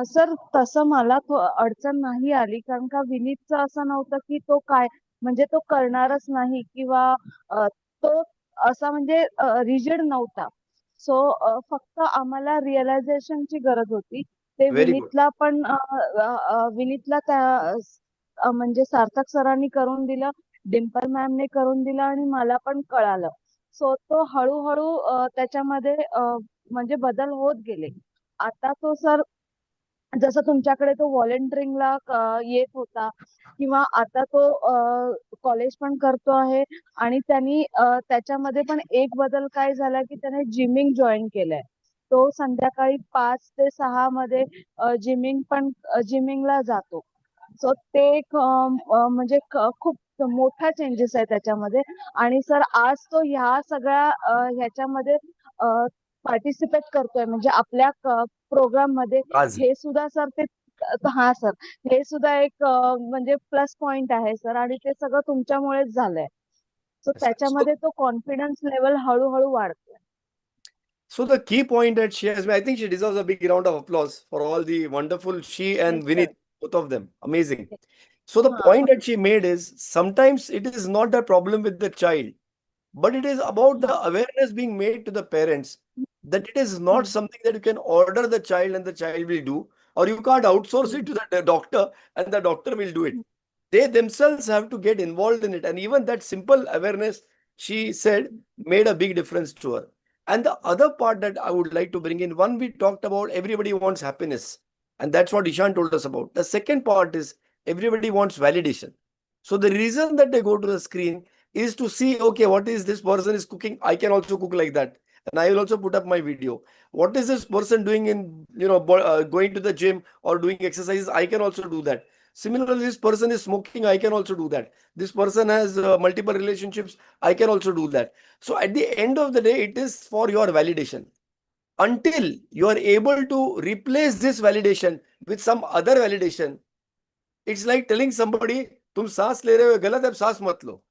सर तसं मला अडचण नाही आली, कारण का विनीतचं असं नव्हतं की तो काय म्हणजे तो करणारच नाही किंवा तो असा म्हणजे रिजिड नव्हता. सो फक्त आम्हाला रिअलायझेशनची गरज होती. ते Very good. विनीतला पण विनीतला त्या म्हणजे सार्थक सरांनी करून दिलं, डिम्पल मॅमने करून दिलं आणि मला पण कळालं. सो तो हळूहळू त्याच्यामध्ये म्हणजे बदल होत गेले. आता तो सर जसं तुमच्याकडे तो व्हॉलेंटिअरिंगला येत होता किंवा आता तो कॉलेज पण करतो आहे आणि त्यांनी त्याच्यामध्ये पण एक बदल काय झाला की त्याने जिमिंग जॉईन केलंय. तो संध्याकाळी 5 ते 6 मध्ये जिमिंगला जातो. सो ते एक म्हणजे खूप मोठा चेंजेस आहे त्याच्यामध्ये. आणि सर आज तो ह्या सगळ्या ह्याच्यामध्ये पार्टिसिपेट करतोय म्हणजे आपल्या प्रोग्राम मध्ये. आज हे सुद्धा सर ते हा सर हे सुद्धा एक म्हणजे प्लस पॉइंट आहे सर आणि ते सगळं तुमच्यामुळेच झालंय. सो त्याच्यामध्ये तो कॉन्फिडन्स लेवल हळूहळू वाढतोय. So the key point that she has, I think she deserves a big round of applause for all the wonderful, she and Yes, Vinit, sir. both of them, amazing. Yes. So the point that she made is sometimes it is not a problem with the child, but it is about the awareness being made to the parents that it is not something that you can order the child and the child will do, or you can't outsource it to the doctor and the doctor will do it. They themselves have to get involved in it. And even that simple awareness, she said, made a big difference to her. And the other part that I would like to bring in, one, we talked about everybody wants happiness. And that's what Ishan told us about. The second part is everybody wants validation. So the reason that they go to the screen is to see, okay, what is this person is cooking? I can also cook like that. And I will also put up my video. What is this person doing in, going to the gym or doing exercises? I can also do that. Similarly, this person is smoking, I can also do that. This person has multiple relationships, I can also do that. So at the end of the day, it is for your validation. Until you are able to replace this validation with some other validation, it's like telling somebody, तुम सांस ले रहे हो गलत है, सांस मत लो.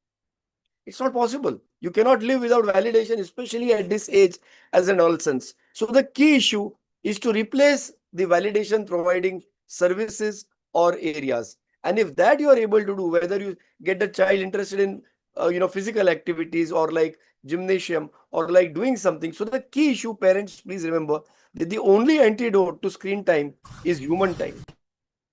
It's not possible. You cannot live without validation, especially at this age as an adolescence. So the key issue is to replace the validation providing services or areas. And if that you are able to do, whether you get the child interested in physical activities or like gymnasium or like doing something. So the key issue, parents, please remember that the only antidote to screen time is human time.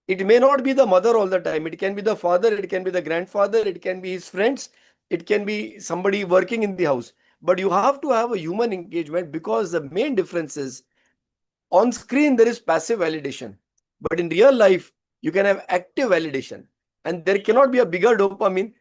It may not be the mother all the time. It can be the father, it can be the grandfather, it can be his friends, it can be somebody working in the house. But you have to have a human engagement, because the main difference is on screen there is passive validation, but in real life you can have active validation. And there cannot be a bigger dopamine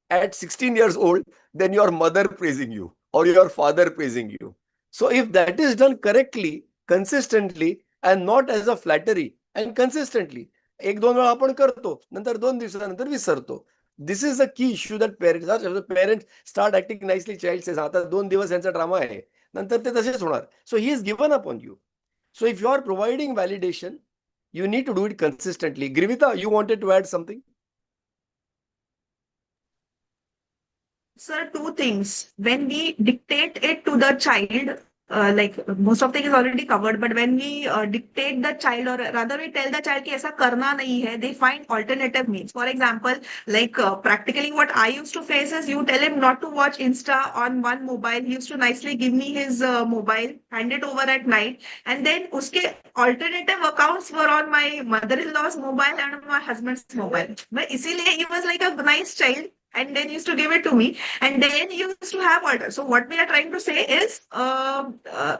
at 16 years old than your mother praising you or your father praising you. So if that is done correctly, consistently, and not as a flattery, and consistently, एक दोन वेळा आपण करतो, नंतर 2 दिवसानंतर विसरतो. This is the key issue that parents start acting nicely. Child says, आता 2 दिवस यांचा ड्रामा आहे, नंतर ते तसेच होणार. So he has given up on you. So if you are providing validation, you need to do it consistently. Grivita, you wanted to add something? Sir, two things. When we dictate it to the child, like most of things is already covered, but when we dictate the child, or rather we tell the child कि ऐसा करना नहीं है, they find alternative means. For example, like practically what I used to face is, you tell him not to watch Insta on one mobile. He used to nicely give me his mobile, hand it over at night, and then uske alternative accounts were on my mother-in-law's mobile and my husband's mobile. But इसीलिए he was like a nice child. and then used to give it to me, and then used to have alter. So what we are trying to say is,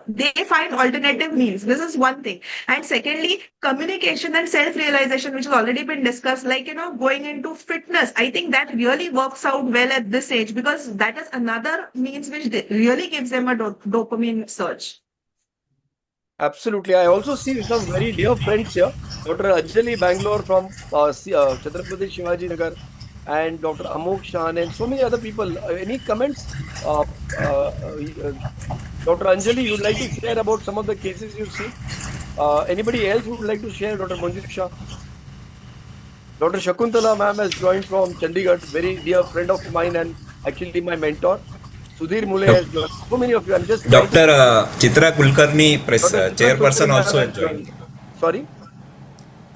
they find alternative means. This is one thing. And secondly, communication and self-realization, which has already been discussed, like, going into fitness. I think that really works out well at this age, because that is another means which really gives them a dopamine surge. Absolutely. I also see some very dear friends here. Dr. Anjali Bangalore from Chhatrapati Shivaji Nagar, and Dr. Amok Shan, and so many other people. Any comments? Uh, Dr. Anjali, you'd like to share about some of the cases you've seen? Anybody else who would like to share? Dr. Manjusha? Dr. Shakuntala ma'am has joined from Chandigarh, very dear friend of mine and actually my mentor. Sudhir Mule has joined. So many of you. I'm just trying Dr. to. Chitra Kulkarni, Dr. Chitra chairperson, Kulkarni ma'am also has has joined. Sorry?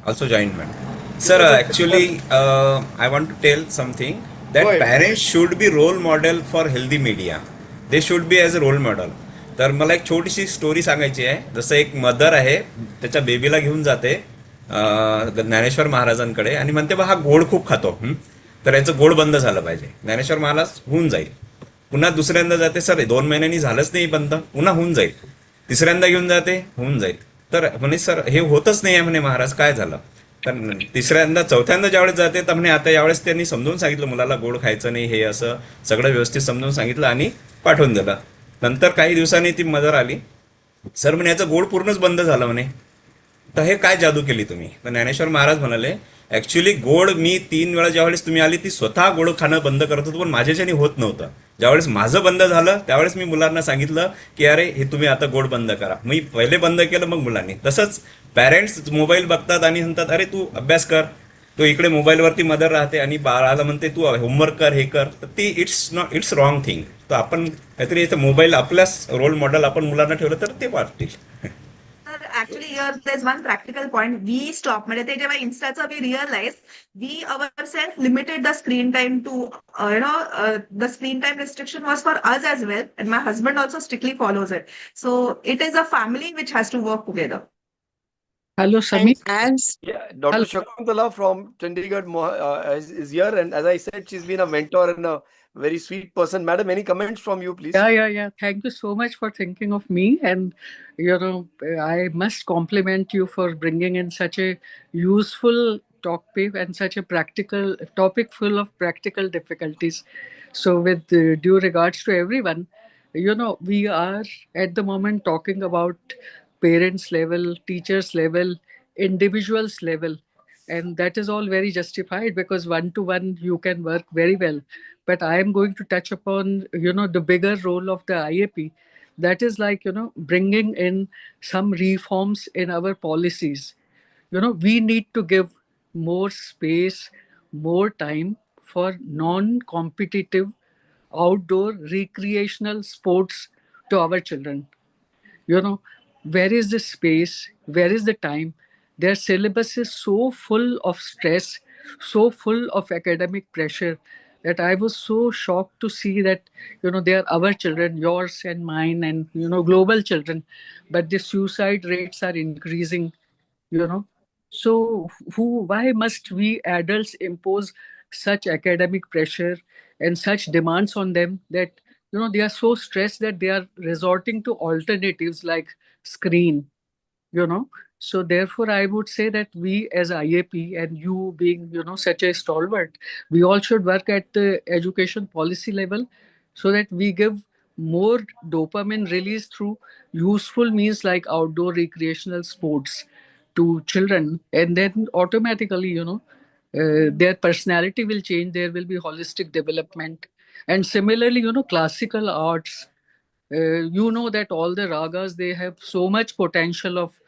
Also joined, man. Sir, Chitra actually, I want to tell something Go that ahead. parents should be role model for healthy media. They should be as a role model. तर मला एक छोटीशी story सांगायची आहे. जसं एक mother आहे, त्याच्या बेबीला घेऊन जाते ज्ञानेश्वर महाराजांकडे आणि म्हणते बा हा गोड खूप खातो, तर याचं गोड बंद झालं पाहिजे. ज्ञानेश्वर महाराज होऊन जाईल. पुन्हा दुसऱ्यांदा जाते, सर 2 महिन्यांनी झालंच नाही बंद, पुन्हा होऊन जाईल. तिसऱ्यांदा घेऊन जाते, होऊन जाईल. तर म्हणे सर हे होतच नाही आहे म्हणे महाराज, काय झालं? तर तिसऱ्यांदा चौथ्यांदा ज्यावेळेस जाते तर म्हणे आता यावेळेस त्यांनी समजून सांगितलं मुलाला गोड खायचं नाही, हे असं सगळं व्यवस्थित समजून सांगितलं आणि पाठवून दिलं. नंतर काही दिवसांनी ती मदर आली, सर म्हणे याचं गोड पूर्णच बंद झालं म्हणे, तर हे काय जादू केली तुम्ही? तर ज्ञानेश्वर महाराज म्हणाले ऍक्च्युली गोड मी 3 वेळा ज्यावेळेस तुम्ही आली ती स्वतः गोड खाणं बंद करत होतो, पण माझ्याच्याने होत नव्हतं. ज्यावेळेस माझं बंद झालं त्यावेळेस मी मुलांना सांगितलं की अरे हे तुम्ही आता गोड बंद करा. मी पहिले बंद केलं, मग मुलांनी. तसंच पॅरेंट्स मोबाईल बघतात आणि म्हणतात अरे तू अभ्यास कर, तो इकडे मोबाईलवरती मदर राहते आणि बाळाला म्हणते तू होमवर्क कर, हे कर. तर ती इट्स रॉंग थिंग. तर आपण काहीतरी इथं मोबाईल आपल्याच रोल मॉडेल आपण मुलांना ठेवलं तर ते वाटतील. Actually, here there's one practical point. We stopped. म्हणजे ते जेव्हा Instaचं we realized, we ourselves limited the screen time to, the screen time restriction was for us as well. And my husband also strictly follows it. So it is a family which has to work together. Hello, And Samir. as Yeah, Dr. Shakuntala from Chandigarh is here, and as I said, she's been a mentor and a very sweet person. Madam, any comments from you, please? Yeah. Thank you so much for thinking of me. And, I must compliment you for bringing in such a useful topic and such a practical topic full of practical difficulties. So, with due regards to everyone, we are at the moment talking about parents level, teachers level, individuals level. And that is all very justified because one to one you can work very well. But I am going to touch upon, the bigger role of the IAP. That is like, bringing in some reforms in our policies. We need to give more space, more time for non-competitive outdoor recreational sports to our children. Where is the space, where is the time? Their syllabus is so full of stress, so full of academic pressure, that I was so shocked to see that they are our children, yours and mine, and global children, but the suicide rates are increasing. you know so why must we adults impose such academic pressure and such demands on them that they are so stressed that they are resorting to alternatives like screen. So therefore I would say that we as IAP, and you being such a stalwart, we all should work at the education policy level so that we give more dopamine release through useful means like outdoor recreational sports to children, and then automatically their personality will change, there will be holistic development. And similarly, classical arts, that all the ragas, they have so much potential of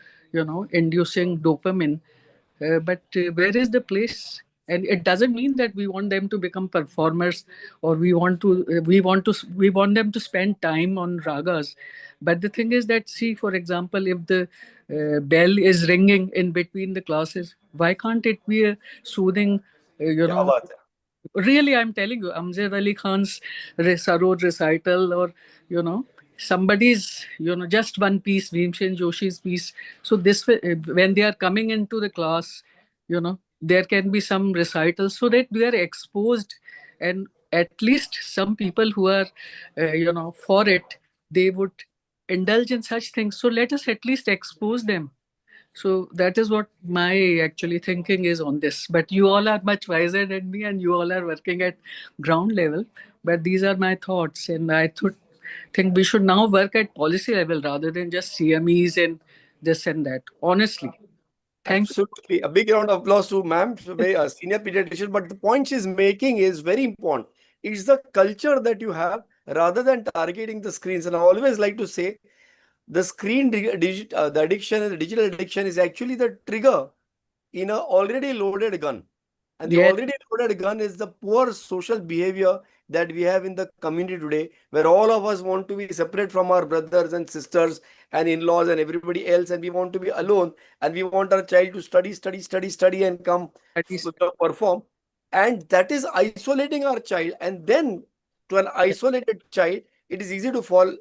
inducing dopamine, but where is the place? And it doesn't mean that we want them to become performers, or we want them to spend time on ragas. But the thing is that, see, for example, if the bell is ringing in between the classes, why can't it be a soothing, क्या बात है? really, I'm telling you, Amjad Ali Khan's Saroj recital, or somebody's, just one piece, Bhimsen Joshi's piece. So this when they are coming into the class, there can be some recitals so that we are exposed, and at least some people who are, for it, they would indulge in such things. So let us at least expose them. So that is what my actually thinking is on this. But you all are much wiser than me, and you all are working at ground level. But these are my thoughts, and think we should now work at policy level rather than just CMEs and this and that. Honestly, thank you. Absolutely. A big round of applause to ma'am, a senior pediatrician. But the point she's making is very important. It's the culture that you have rather than targeting the screens. And I always like to say the the addiction and the digital addiction is actually the trigger in a already loaded gun. And the Yes. already loaded gun is the poor social behavior that we have in the community today, where all of us want to be separate from our brothers and sisters and in-laws and everybody else, and we want to be alone, and we want our child to study, and come perform. And that is isolating our child. And then to an isolated child, it is easy to fall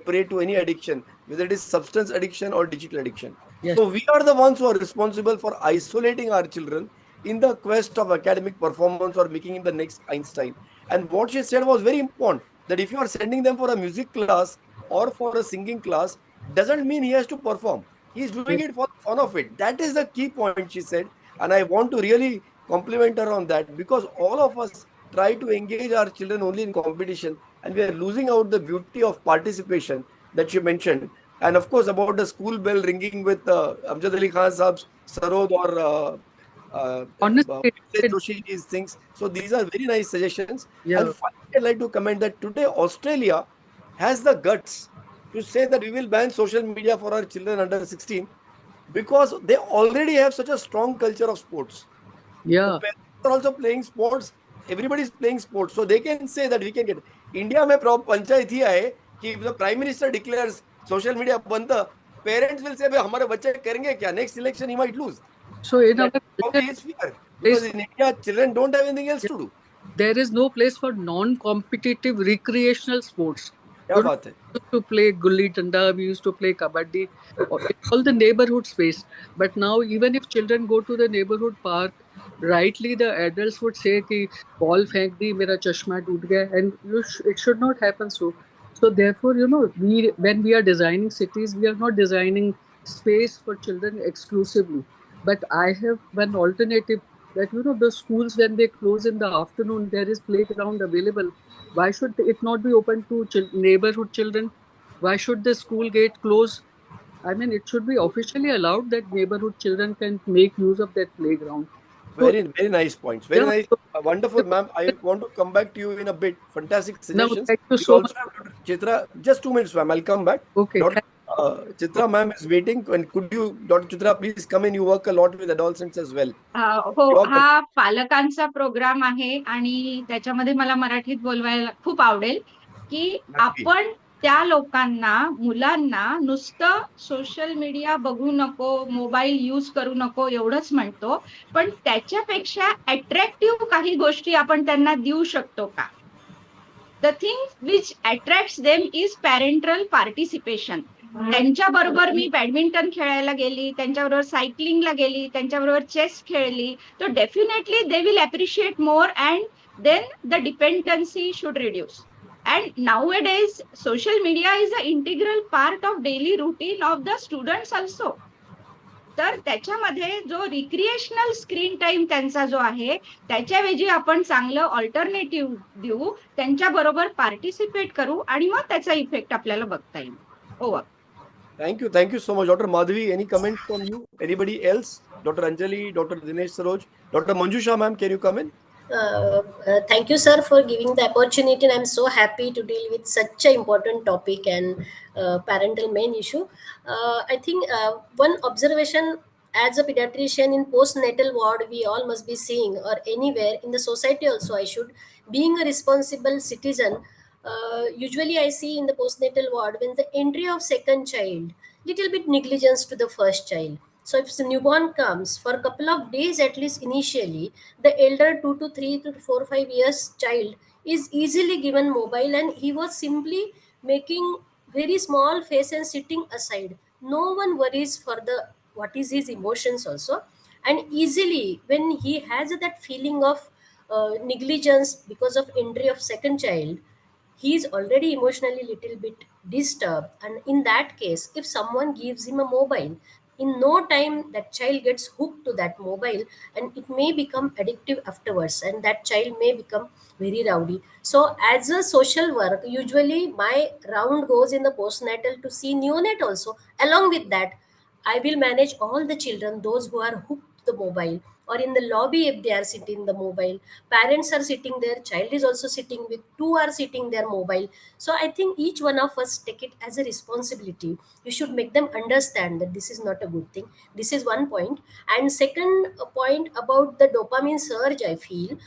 prey to any addiction, whether it is substance addiction or digital addiction. Yes. So we are the ones who are responsible for isolating our children in the quest of academic performance or making him the next Einstein. And what she said was very important, that if you are sending them for a music class or for a singing class, doesn't mean he has to perform. He's doing it for the fun of it. That is the key point, she said. And I want to really compliment her on that, because all of us try to engage our children only in competition, and we are losing out the beauty of participation that she mentioned. And of course, about the school bell ringing with Amjad Ali Khan Saab's Sarod or Honestly, Joshi's things. So these are very nice suggestions. yeah. And finally, I'd like to comment that today Australia has the guts to say that we will ban social media for our children under 16, because they already have such a strong culture of sports. The Yeah. parents are also playing sports. Everybody is playing sports, so they can say that we can get. India में पंचायत ही है कि if the prime minister declares social media बंद, parents will say, "भाई हमारे बच्चे करेंगे क्या? Next election he might lose." So in So our that is culture, probably his fear, because in India children don't have anything else to do. there is no place for non-competitive recreational sports. क्या You know, बात है? we used to play gulli danda, we used to play kabaddi, in all the neighborhood space. But now, even if children go to the neighborhood park, rightly the adults would say कि ball फेंक दी, मेरा चश्मा टूट गया, and it should not happen so. So therefore, when we are designing cities, we are not designing space for children exclusively. But I have one alternative that the schools, when they close in the afternoon, there is playground available. Why should it not be open to neighborhood children? Why should the school gate close? I mean, it should be officially allowed that neighborhood children can make use of that playground. So Very, very nice points. Very yeah, nice. Wonderful, ma'am. I want to come back to you in a bit. Fantastic no, suggestions. thank you We so much. also have Dr. Chitra. Just 2 minutes, ma'am. I'll come back. Okay, Dr. Chitra, ma'am, is waiting. And could you, Dr. Chitra, please come in? You work a lot with adolescents as well. हो, Your हा पालकांचा programme आहे आणि त्याच्यामध्ये मला मराठीत बोलवायला खूप आवडेल की नक्की. आपण त्या लोकांना, मुलांना नुसतं सोशल मीडिया बघू नको, मोबाईल यूज करू नको एवढंच म्हणतो, पण त्याच्यापेक्षा अट्रॅक्टिव्ह काही गोष्टी आपण त्यांना देऊ शकतो का? The thing which attracts them is parental participation. त्यांच्याबरोबर मी बॅडमिंटन खेळायला गेली, त्यांच्याबरोबर सायकलिंगला गेली, त्यांच्याबरोबर चेस खेळली, तर definitely they will appreciate more and then the dependency should reduce. And nowadays, social media is an integral part of daily routine of the students also. तर त्याच्यामध्ये जो रिक्रिएशनल स्क्रीन टाइम त्यांचा जो आहे त्याच्याऐवजी आपण चांगलं ऑल्टरनेटिव्ह देऊ, त्यांच्या बरोबर पार्टिसिपेट करू आणि मग त्याचा इफेक्ट आपल्याला बघता येईल. Over. Thank you so much. Dr. Madhavi, any comments from you? Anybody else? Dr. Anjali, Dr. Dinesh Saroj, Dr. Manjusha, ma'am, can you come in? Thank you, sir, for giving the opportunity, and I'm so happy to deal with such an important topic and parental main issue. I think one observation as a pediatrician in postnatal ward, we all must be seeing, or anywhere in the society also, I should, being a responsible citizen. Usually, I see in the postnatal ward when the entry of second child, little bit negligence to the first child. So if the newborn comes for a couple of days, at least initially, the elder 2 to 3 to 4 5 years child is easily given mobile, and he was simply making very small face and sitting aside. No one worries for the what is his emotions also, and easily when he has that feeling of negligence because of entry of second child, he is already emotionally little bit disturbed, and in that case if someone gives him a mobile, in no time that child gets hooked to that mobile, and it may become addictive afterwards, and that child may become very rowdy. So as a social work, usually my round goes in the postnatal to see neonate also. Along with that, I will manage all the children, those who are hooked to the mobile, or in the lobby if they are sitting the mobile. Parents are sitting there, child is also sitting with, two are sitting their mobile. So I think each one of us take it as a responsibility. You should make them understand that this is not a good thing. This is one point. And second point about the dopamine surge, I feel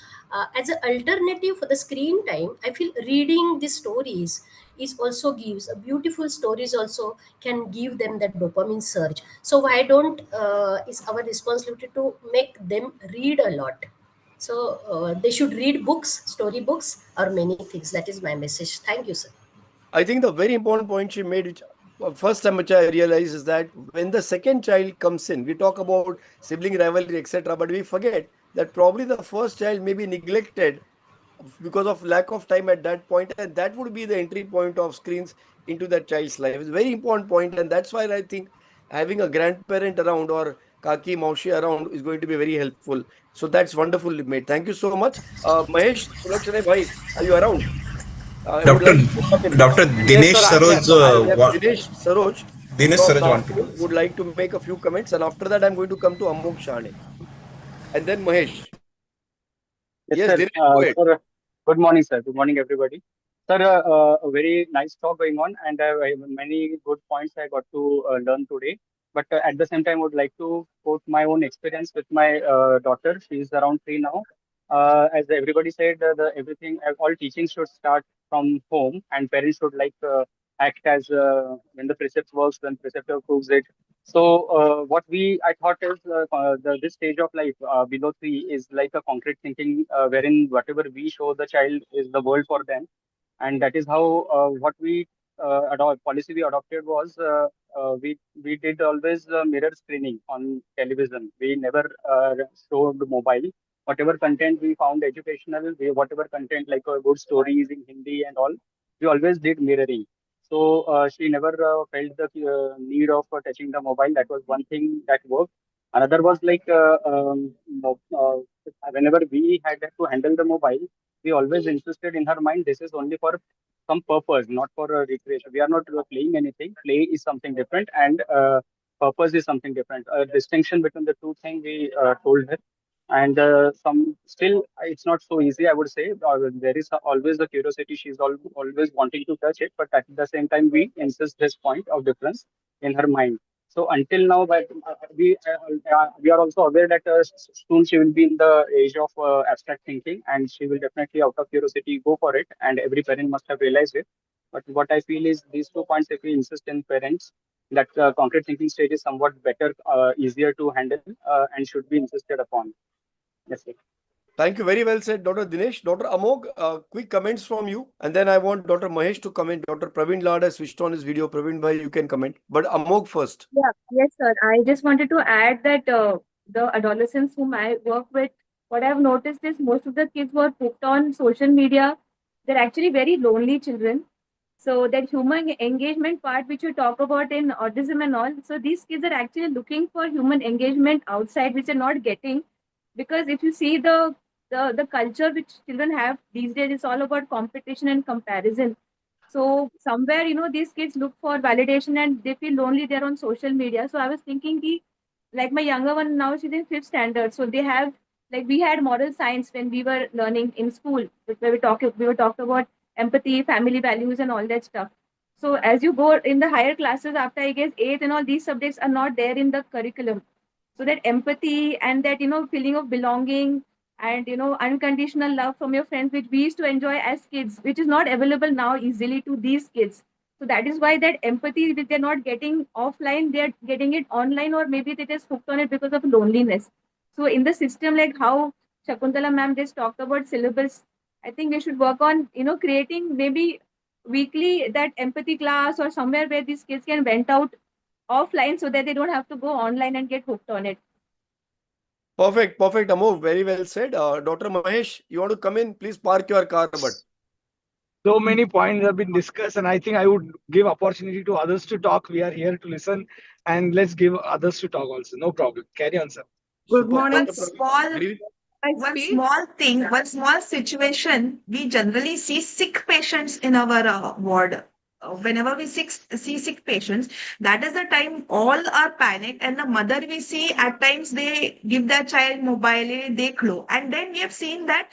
as an alternative for the screen time, I feel reading the stories is also gives a beautiful stories also can give them that dopamine surge. So why don't is our responsibility to make them read a lot. So they should read books, story books, or many things. That is my message. Thank you, sir. I think the very important point she made, which first time which I realize is that when the second child comes in, we talk about sibling rivalry, etc., but we forget that probably the first child may be neglected because of lack of time at that point, and that would be the entry point of screens into that child's life. It's a very important point, and that's why I think having a grandparent around or kaki maushi around is going to be very helpful. So that's wonderfully made. Thank you so much. Mahesh Sulakshane bhai, are you around? I would Dr. like to come in. Dr. Yes, Dinesh sir, I'm here. Saroj, Yes, Dinesh Saroj Dinesh from Saroj wanted Nagpur to would like to make a few comments, and after that, I'm going to come to Amok Shane and then Mahesh. Yes, Yes, sir. Dinesh, go ahead. Sir, good morning, sir. Good morning, everybody. Sir, a very nice talk going on, and I have many good points I got to learn today. But at the same time, I would like to quote my own experience with my daughter. She is around 3 now. As everybody said, all teaching should start from home, and parents should act as when the precept works, when preceptor proves it. So what I thought is this stage of life below 3 is like a concrete thinking wherein whatever we show the child is the world for them, and that is how what we policy we adopted was we did always mirror screening on television. We never showed mobile. Whatever content we found educational, whatever content like good stories in Hindi and all, we always did mirroring. So she never felt the need of touching the mobile. That was one thing that worked. Another was whenever we had to handle the mobile, we always insisted in her mind this is only for some purpose, not for recreation. We are not playing anything. Play is something different, and purpose is something different. A distinction between the two things we told her, and some still it's not so easy. I would say there is always the curiosity. She's always wanting to touch it, but at the same time we insist this point of difference in her mind. So until now, but we are also aware that soon she will be in the age of abstract thinking, and she will definitely, out of curiosity, go for it. And every parent must have realized it. But what I feel is these 2 points, if we insist in parents, that concrete thinking stage is somewhat better, easier to handle, and should be insisted upon. Yes, sir. Thank you. Very well said, Dr. Dinesh. Dr. Amog, quick comments from you. And then I want Dr. Mahesh to comment. Dr. Praveen Lad has switched on his video. Praveen bhai, you can comment. But Amog first. Yeah, yes, sir. I just wanted to add that the adolescents whom I work with, what I've noticed is most of the kids who are hooked on social media, they're actually very lonely children. So that human engagement part which you talk about in autism and all, so these kids are actually looking for human engagement outside, which they're not getting. Because if you see the culture which children have these days, it's all about competition and comparison. So somewhere, these kids look for validation and they feel lonely there on social media. So I was thinking like my younger one now, she's in fifth standard. So they have like we had moral science when we were learning in school, where we were talking about empathy, family values, and all that stuff. So as you go in the higher classes after I guess eighth and all these subjects are not there in the curriculum. So that empathy and that feeling of belonging and unconditional love from your friends which we used to enjoy as kids, which is not available now easily to these kids. So that is why that empathy which they're not getting offline, they're getting it online, or maybe they just hooked on it because of loneliness. So in the system, like how Shakuntala ma'am just talked about syllabus, I think we should work on creating maybe weekly that empathy class or somewhere where these kids can vent out offline so that they don't have to go online and get hooked on it. Perfect, Amol. Very well said. Dr. Mahesh, you want to come in? Please park your car, but So many points have been discussed, and I think I would give opportunity to others to talk. We are here to listen, and let's give others to talk also. No problem. Carry on, sir. Good super. morning. Dr. Small, one small thing, one small situation. We generally see sick patients in our ward. Whenever we see sick patients, that is the time all are panicked, and the mother we see at times they give their child mobile, they close, and then we have seen that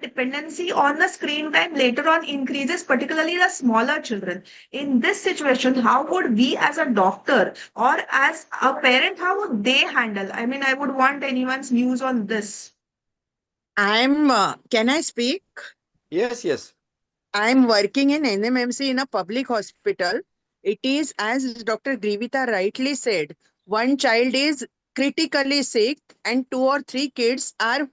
dependency on the screen time later on increases, particularly the smaller children. In this situation, how would we as a doctor or as a parent, how would they handle? I mean, I would want anyone's views on this. Can I speak? Yes. I'm working in NMMC in a public hospital. It is, as Dr. Grivita rightly said, one child is critically sick and two or three kids are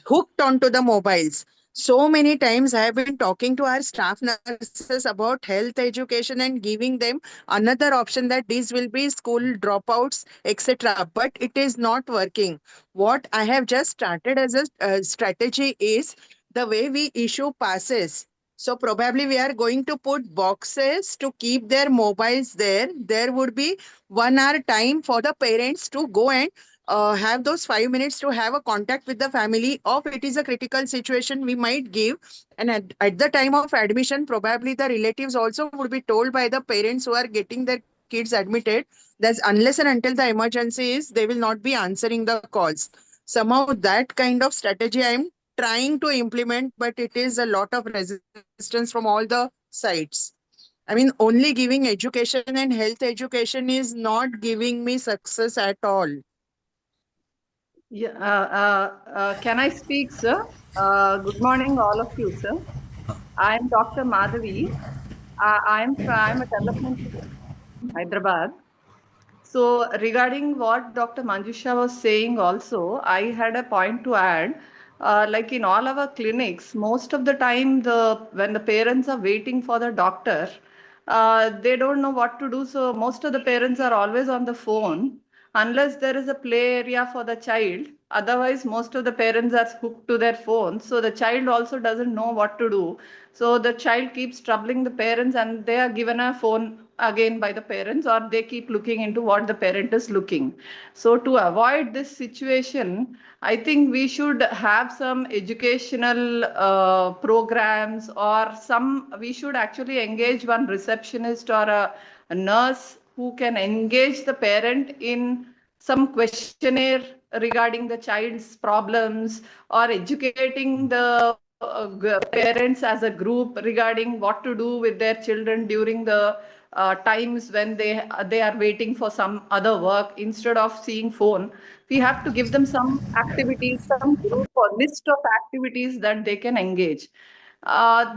hooked onto the mobiles. So many times I have been talking to our staff nurses about health education and giving them another option that these will be school dropouts, etc. But it is not working. What I have just started as a strategy is the way we issue passes. So probably we are going to put boxes to keep their mobiles there. There would be 1 hour time for the parents to go and have those 5 minutes to have a contact with the family. Of it is a critical situation, we might give. And at the time of admission, probably the relatives also would be told by the parents who are getting their kids admitted that unless and until the emergency is, they will not be answering the calls. Somehow that kind of strategy I'm trying to implement, but it is a lot of resistance from all the sides. I mean, only giving education and health education is not giving me success at all. Yeah, can I speak, sir? Good morning, all of you, sir. I am Dr. Madhavi. I'm a development in Hyderabad. So regarding what Dr. Manjusha was saying also, I had a point to add. Like in all our clinics, most of the time when the parents are waiting for the doctor, they don't know what to do. So most of the parents are always on the phone unless there is a play area for the child. Otherwise, most of the parents are hooked to their phones. So the child also doesn't know what to do. So the child keeps troubling the parents and they are given a phone again by the parents, or they keep looking into what the parent is looking. So to avoid this situation, I think we should have some educational programs, or we should actually engage one receptionist or a nurse who can engage the parent in some questionnaire regarding the child's problems, or educating the parents as a group regarding what to do with their children during the times when they are waiting for some other work instead of seeing phone. We have to give them some activities, some group or list of activities that they can engage.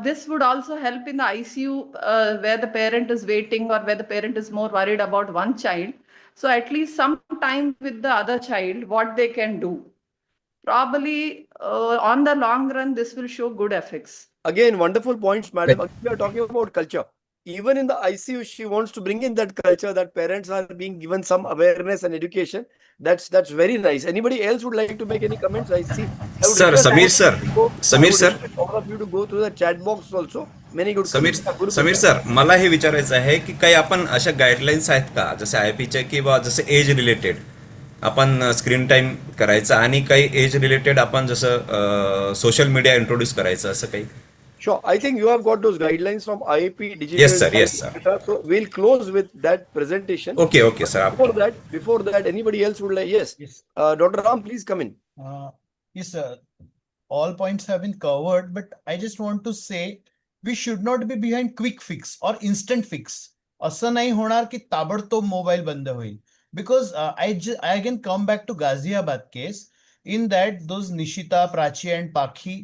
This would also help in the ICU where the parent is waiting, or where the parent is more worried about one child. So at least some time with the other child, what they can do. Probably on the long run, this will show good effects. Again, wonderful points, madam. Again, we are talking about culture. Even in the ICU, she wants to bring in that culture that parents are being given some awareness and education. That's very nice. Anybody else would like to make any comments? I see. I would Sir, request all Samir of you sir, to go. I Samir would sir, request all of you to go through the chat box also. Many good Sameer comments. Yeah, Guru Sameer Prasad. Sir मला हे विचारायचं आहे की काही आपण अशा guidelines आहेत का, जसे IAPच्या किंवा जसे एज रिलेटेड आपण स्क्रीन टाइम करायचा, आणि काही एज रिलेटेड आपण जसं सोशल मीडिया इंट्रोड्यूस करायचं, असं काही? Sure. I think you have got those guidelines from IAP Yes Digital. sir, yes sir. So we'll close with that presentation. Okay But sir. before that, anybody else would like? Yes. Dr. Ram, please come in. Yes, sir. All points have been covered, but I just want to say we should not be behind quick fix or instant fix. असं नाही होणार की ताबडतोब mobile बंद होईल. Because I again come back to Ghaziabad case. In that, those Nishita, Prachi and Pakhi,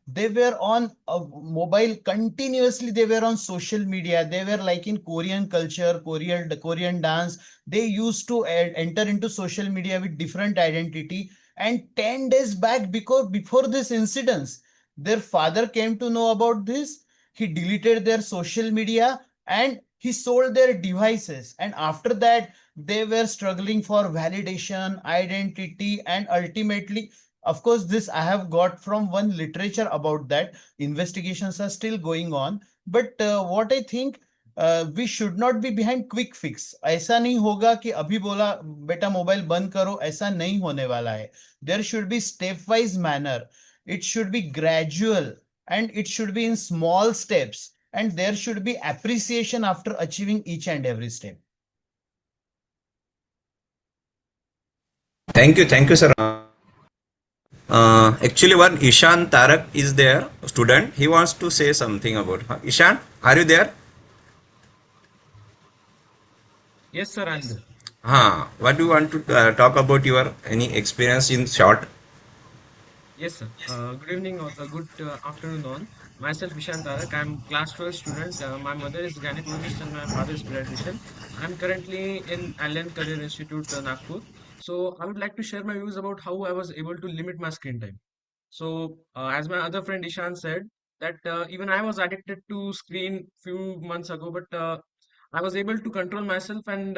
they were on a mobile continuously. They were on social media. They were like in Korean culture, Korean dance. They used to enter into social media with different identity. And 10 days back, because before this incident, their father came to know about this. He deleted their social media and he sold their devices. And after that, they were struggling for validation, identity, and ultimately, of course, this I have got from one literature about that. Investigations are still going on. But what I think, we should not be behind quick fix. ऐसा नहीं होगा कि अभी बोला बेटा mobile बंद करो, ऐसा नहीं होने वाला है. There should be stepwise manner. It should be gradual and it should be in small steps. And there should be appreciation after achieving each and every step. Thank you, sir. Actually, one Ishan Tarak is there, student. He wants to say something about. Ishan, are you there? Yes, sir, I'm there. What do you want to talk about your any experience in short? Yes, sir. Good evening or good afternoon all. Myself, Vishan Tarak. I'm class 12 student. My mother is gynecologist and my father is pediatrician. I'm currently in Allen Career Institute, Nagpur. So I would like to share my views about how I was able to limit my screen time. So as my other friend Ishan said, that even I was addicted to screen few months ago, but I was able to control myself and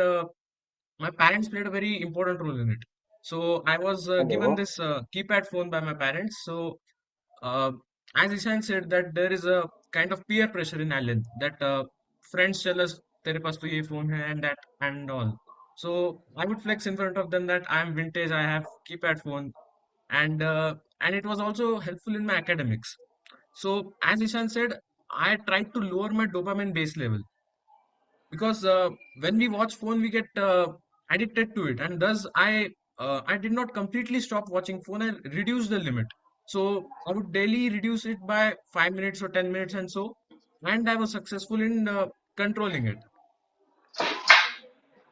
my parents played a very important role in it. So I was given Hello. this keypad phone by my parents. So uh, as Ishan said, that there is a kind of peer pressure in Allen that friends tell us तेरे पास तो ये phone है and that and all. So I would flex in front of them that I am vintage, I have keypad phone, and it was also helpful in my academics. So as Ishan said, I tried to lower my dopamine base level because when we watch phone we get addicted to it, and thus I did not completely stop watching phone. I reduced the limit, so I would daily reduce it by 5 minutes or 10 minutes, and so and I was successful in controlling it.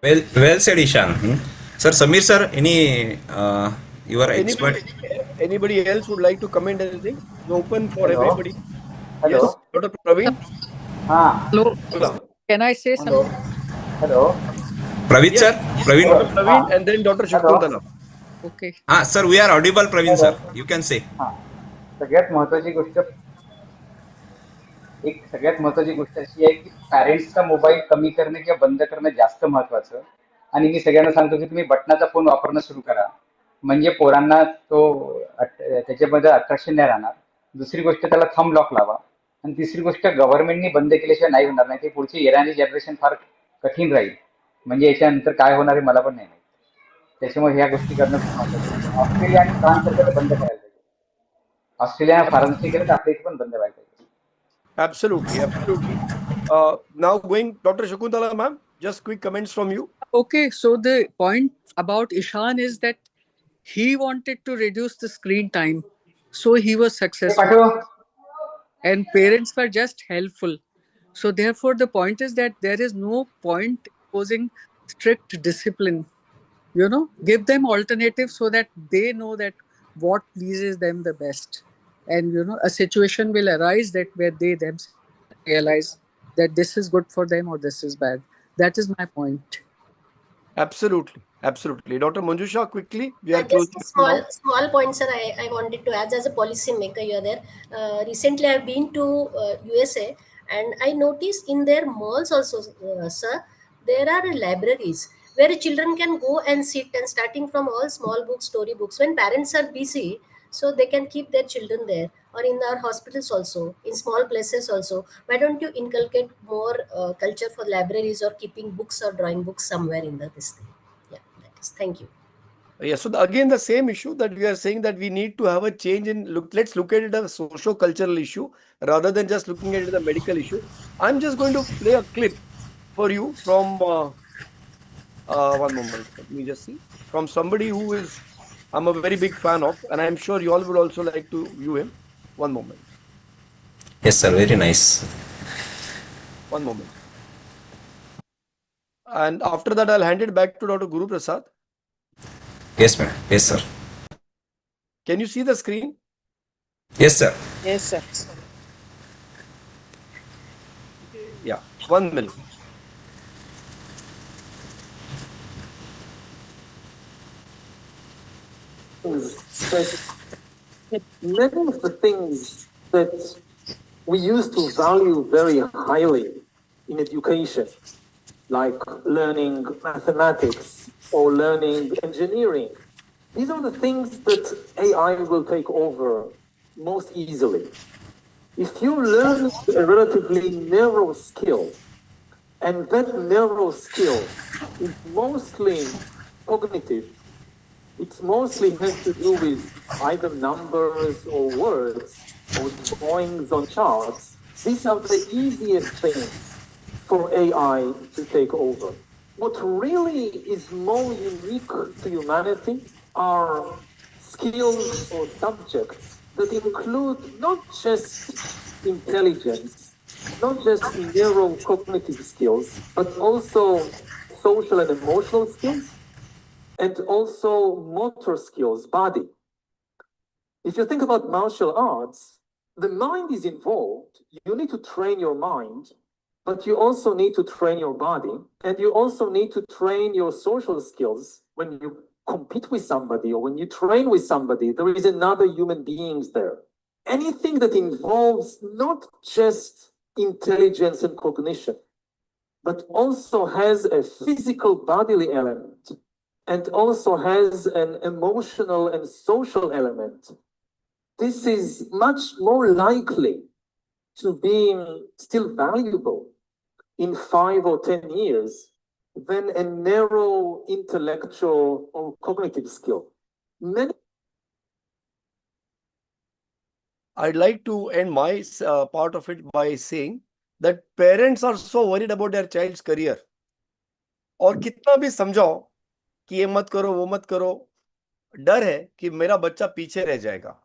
Well said, Ishan. Sir, Samir sir, any your expert? Anybody else would like to comment anything? It's open for Hello. everybody. Hello. Yes, Dr. Praveen. Hello. Hola. Can I say something? Hello. Praveen Yes, sir, Praveen. Dr. Praveen and then Dr. Shakuntala. Okay. Sir, we are audible, Praveen hello. sir. You can say. सगळ्यात महत्वाची गोष्ट सगळ्यात महत्वाची गोष्ट अशी आहे की पॅरेंट्सचा mobile कमी करणे किंवा बंद करणं जास्त महत्वाचं. आणि मी सगळ्यांना सांगतो की तुम्ही बटनाचा फोन वापरणं सुरू करा, म्हणजे पोरांना तो त्याच्यामध्ये अट्रॅक्शन नाही राहणार. दुसरी गोष्ट त्याला थंब लॉक लावा, आणि तिसरी गोष्ट गव्हर्नमेंटनी बंद केल्याशिवाय नाही होणार. नाही ते पुढची येणारी जनरेशन फार कठीण राहील. म्हणजे याच्यानंतर काय होणार आहे मला पण नाही माहिती. त्याच्यामुळे ह्या गोष्टी करणं खूप महत्वाचं आहे. ऑस्ट्रेलिया आणि फ्रान्स सारखं बंद करायला पाहिजे. ऑस्ट्रेलिया फ्रान्सने केलं तर आपल्या इथे पण बंद व्हायला पाहिजे. Absolutely, absolutely. Now going, Dr. Shakuntala, ma'am, just quick comments from you. Okay, so the point about Ishan is that he wanted to reduce the screen time, so he was successful, and parents were just helpful. So therefore, the point is that there is no point imposing strict discipline. Give them alternatives so that they know that what pleases them the best, and a situation will arise that where they themselves realize that this is good for them or this is bad. That is my point. Absolutely, absolutely. Dr. Manjusha, quickly, we are Just closing small now. small points, sir. I wanted to add as a policy maker. You are there. Recently, I've been to USA, and I noticed in their malls also, sir, there are libraries where children can go and sit, and starting from all small books, story books. When parents are busy, so they can keep their children there, or in our hospitals also, in small places also. Why don't you inculcate more culture for libraries or keeping books or drawing books somewhere in this thing? Yeah, that is. Thank you. Yes, so again, the same issue that we are saying that we need to have a change in look. Let's look at it as a socio-cultural issue rather than just looking at it as a medical issue. I'm just going to play a clip for you from one moment. Let me just see, from somebody who is I'm a very big fan of, and I'm sure you all would also like to view him. One moment. Yes, sir. Very nice. One moment. And after that, I'll hand it back to Dr. Guru Prasad. Yes, ma'am. Yes, sir. Can you see the screen? Yes, sir. Yes, sir. Yeah, 1 minute. Many of the things that we used to value very highly in education like learning mathematics or learning engineering. These are the things that AI will take over most easily. If you learn a relatively narrow skill, and that narrow skill is mostly cognitive, it mostly has to do with either numbers or words or drawings on charts. These are the easiest things for AI to take over. What really is more unique to humanity are skills or subjects that include not just intelligence, not just narrow cognitive skills, but also social and emotional skills, and also motor skills, body. If you think about martial arts, the mind is involved. You need to train your mind, but you also need to train your body, and you also need to train your social skills. When you compete with somebody or when you train with somebody, there is another human beings there. Anything that involves not just intelligence and cognition, but also has a physical bodily element and also has an emotional and social element, this is much more likely to be still valuable in 5 or 10 years than a narrow intellectual or cognitive skill. I'd like to end my part of it by saying that parents are so worried about their child's career. और कितना भी समझाओ कि ये मत करो वो मत करो, डर है कि मेरा बच्चा पीछे रह जाएगा.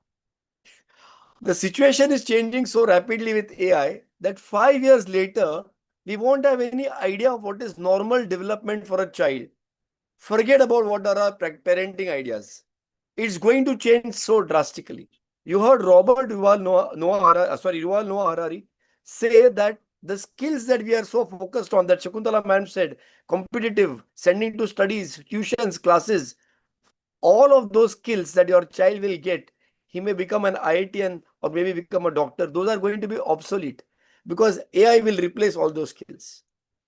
The situation is changing so rapidly with AI that 5 years later, we won't have any idea of what is normal development for a child. Forget about what are our parenting ideas. It's going to change so drastically. You heard Yuval Noah Harari say that the skills that we are so focused on, that Shakuntala ma'am said, competitive, sending to studies, tuitions, classes, all of those skills that your child will get, he may become an IITian or maybe become a doctor. Those are going to be obsolete because AI will replace all those skills.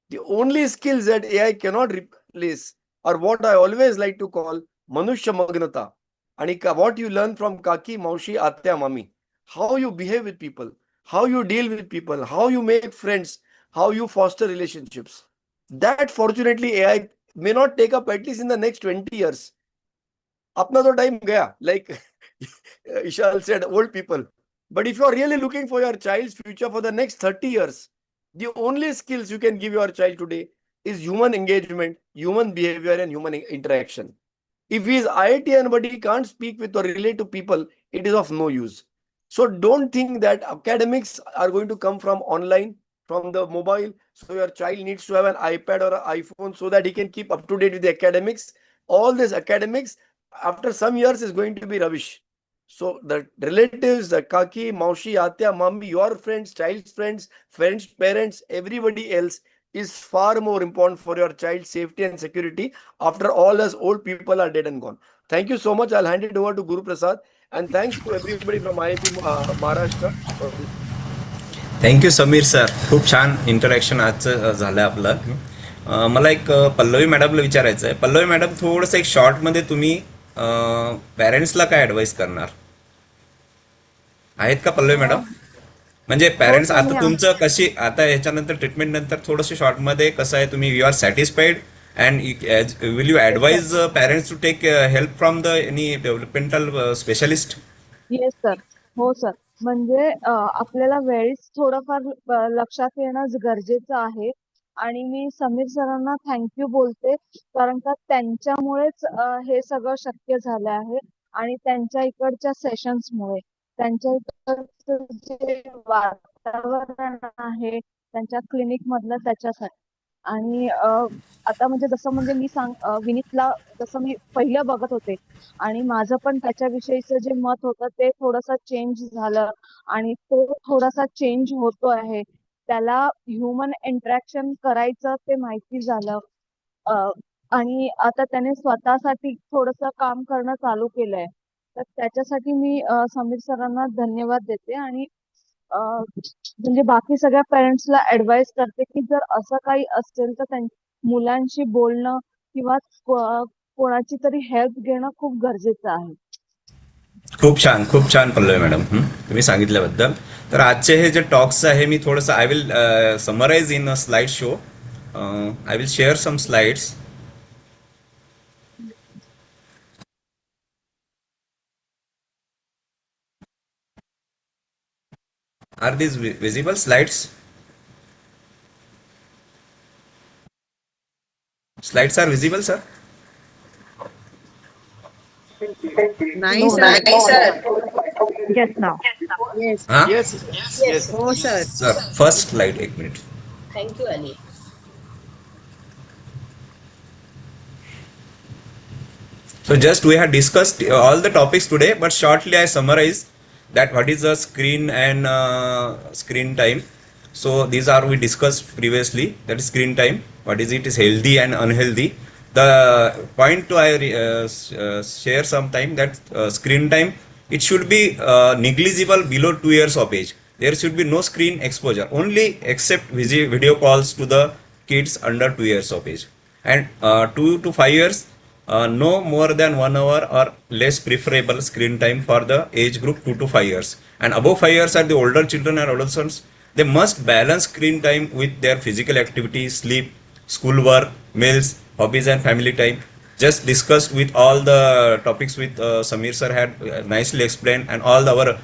The only skills that AI cannot replace are what I always like to call Manushya Magnata. And what you learn from Kaki, Maushi, Atya, Mami. How you behave with people, how you deal with people, how you make friends, how you foster relationships. That fortunately AI may not take up at least in the next 20 years. अपना तो time gaya, like Ishal said, old people. But if you are really looking for your child's future for the next 30 years, the only skills you can give your child today is human engagement, human behavior, and human interaction. If he is IITian but he can't speak with or relate to people, it is of no use. So don't think that academics are going to come from online, from the mobile. So your child needs to have an iPad or an iPhone so that he can keep up to date with the academics. All this academics, after some years, is going to be rubbish. So the relatives, the kaki, maushi, atya, mami, your friends, child's friends, parents, everybody else is far more important for your child's safety and security after all us old people are dead and gone. Thank you so much. I'll hand it over to Guru Prasad. And thanks to everybody from IIP Maharashtra for this. Thank you Sameer sir, खूप छान interaction आजचं झालं आपलं. मला एक पल्लवी मॅडमला विचारायचं आहे. पल्लवी मॅडम, थोडंसं एक शॉर्टमध्ये तुम्ही पॅरेंट्सला काय ॲडवाईस करणार आहेत का पल्लवी मॅडम? म्हणजे पॅरेंट्स आता तुमचं कशी, आता ह्याच्यानंतर ट्रीटमेंट नंतर थोडंसं शॉर्टमध्ये कसं आहे, तुम्ही you are satisfied and will you advise parents to take help from the any developmental specialist? Yes sir, हो सर. म्हणजे आपल्याला वेळीच थोडंफार लक्षात येणं गरजेचं आहे. आणि मी समीर सरांना थँक्यू बोलते, कारण का त्यांच्यामुळेच हे सगळं शक्य झालं आहे आणि त्यांच्या इकडच्या सेशन्समुळे, त्यांच्या इकडचं जे वातावरण आहे त्यांच्या क्लिनिक मधलं त्याच्यासाठी. आणि आता म्हणजे जसं म्हणजे मी विनीतला जसं मी पहिलं बघत होते आणि माझं पण त्याच्याविषयीचं जे मत होतं ते थोडंसं चेंज झालं आणि तो थोडासा चेंज होतो आहे. त्याला ह्युमन इंटरॅक्शन करायचं ते माहिती झालं आणि आता त्याने स्वतःसाठी थोडंसं काम करणं चालू केलंय. तर त्याच्यासाठी मी समीर सरांना धन्यवाद देते आणि म्हणजे बाकी सगळ्या पेरेंट्सला ऍडवाइस करते की जर असं काही असेल तर मुलांशी बोलणं किंवा कोणाची तरी हेल्प घेणं खूप गरजेचं आहे. खूप छान पल्लवी मॅडम, तुम्ही सांगितल्याबद्दल. तर आजचे हे जे टॉक्स आहे मी थोडंसं I will summarise in a slide show. I will share some slides. Are these visible slides? Slides are visible, sir? Nice, sir. Just now. Yes. Huh? Yes. Yes, Yes. sir. No, sir. Sir, first slide, 1 minute. Thank you, Ali. So just we have discussed all the topics today, but shortly I summarize that what is the screen and screen time. So these are we discussed previously, that is screen time. What is it is healthy and unhealthy. The point to I share sometime that screen time, it should be negligible below 2 years of age. There should be no screen exposure, only except video calls to the kids under 2 years of age. And 2 to 5 years, no more than 1 hour or less preferable screen time for the age group 2 to 5 years. And above 5 years are the older children and adolescents. They must balance screen time with their physical activity, sleep, schoolwork, meals, hobbies and family time. Just discussed with all the topics with Samir sir had nicely explained, and all our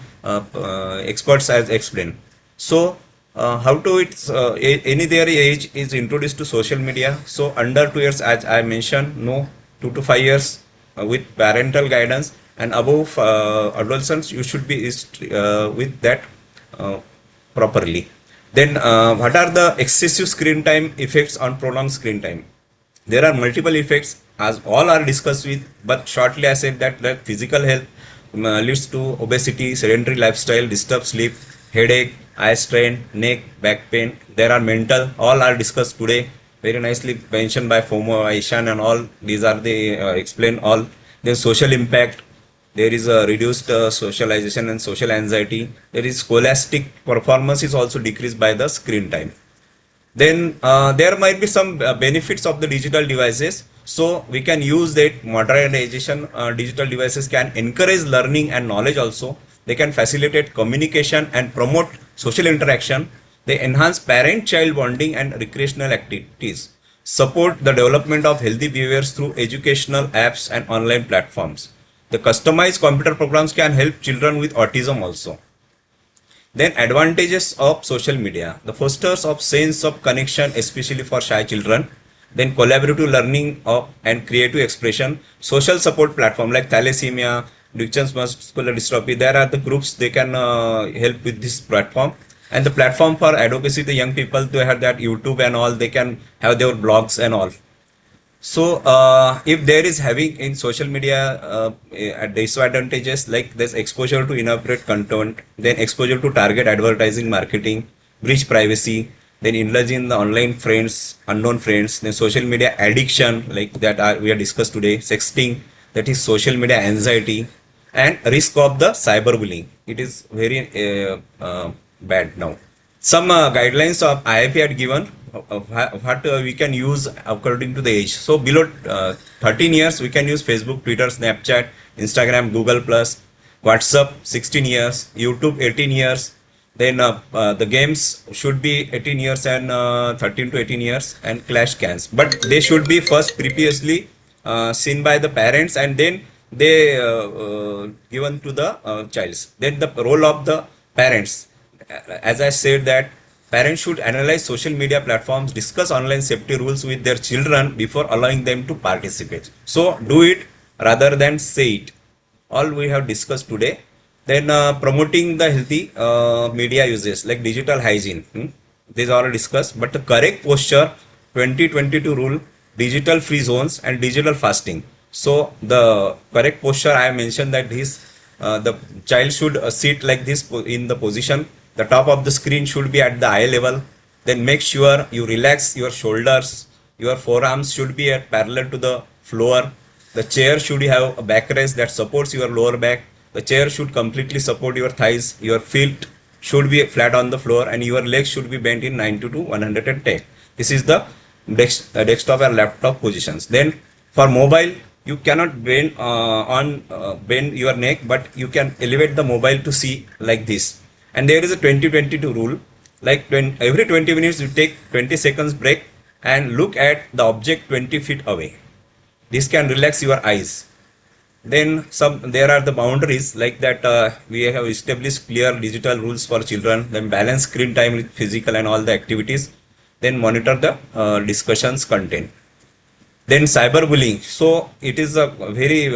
experts has explained. So how to it's any their age is introduced to social media. So under 2 years, as I mentioned, no, 2 to 5 years with parental guidance, and above adolescents you should be with that properly. Then what are the excessive screen time effects on prolonged screen time? There are multiple effects as all are discussed with, but shortly I said that physical health leads to obesity, sedentary lifestyle, disturbed sleep, headache, eye strain, neck, back pain. There are mental, all are discussed today, very nicely mentioned by FOMO, Aishan and all. These are the explain all. Then social impact, there is a reduced socialization and social anxiety. There is scholastic performance is also decreased by the screen time. Then there might be some benefits of the digital devices. So we can use that modernization. Digital devices can encourage learning and knowledge also. They can facilitate communication and promote social interaction. They enhance parent-child bonding and recreational activities. Support the development of healthy behaviors through educational apps and online platforms. The customized computer programs can help children with autism also. Then advantages of social media. The fosters of sense of connection, especially for shy children. Then collaborative learning of and creative expression. Social support platform like thalassemia, Duchenne's muscular dystrophy. There are the groups they can help with this platform. And the platform for advocacy, the young people, they have that YouTube and all. They can have their blogs and all. So, if there is having in social media disadvantages like this exposure to inappropriate content, then exposure to target advertising, marketing, breach privacy, then indulge in the online friends, unknown friends, then social media addiction like that we are discussed today, sexting, that is social media anxiety, and risk of the cyberbullying. It is very bad now. Some guidelines of IIP had given what we can use according to the age. So below 13 years, we can use Facebook, Twitter, Snapchat, Instagram, Google Plus, WhatsApp 16 years, YouTube 18 years. Then the games should be 18 years and 13 to 18 years, and clash cans. But they should be first previously seen by the parents, and then they given to the childs. Then the role of the parents, as I said that parents should analyze social media platforms, discuss online safety rules with their children before allowing them to participate. So do it rather than say it. All we have discussed today. Then promoting the healthy media uses like digital hygiene. These are all discussed. But the correct posture, 2022 rule, digital free zones and digital fasting. So the correct posture I mentioned that the child should sit like this in the position. The top of the screen should be at the eye level. Then make sure you relax your shoulders. Your forearms should be at parallel to the floor. The chair should have a backrest that supports your lower back. The chair should completely support your thighs, your feet should be flat on the floor and your legs should be bent in 90 to 110. This is the desktop or laptop positions. Then for mobile, you cannot bend your neck, but you can elevate the mobile to see like this. And there is a 20-22 rule. Like every 20 minutes, you take 20 seconds break and look at the object 20 feet away. This can relax your eyes. Then there are the boundaries like that. We have established clear digital rules for children. Then balance screen time with physical and all the activities. Then monitor the discussions content. Then cyberbullying. So it is a very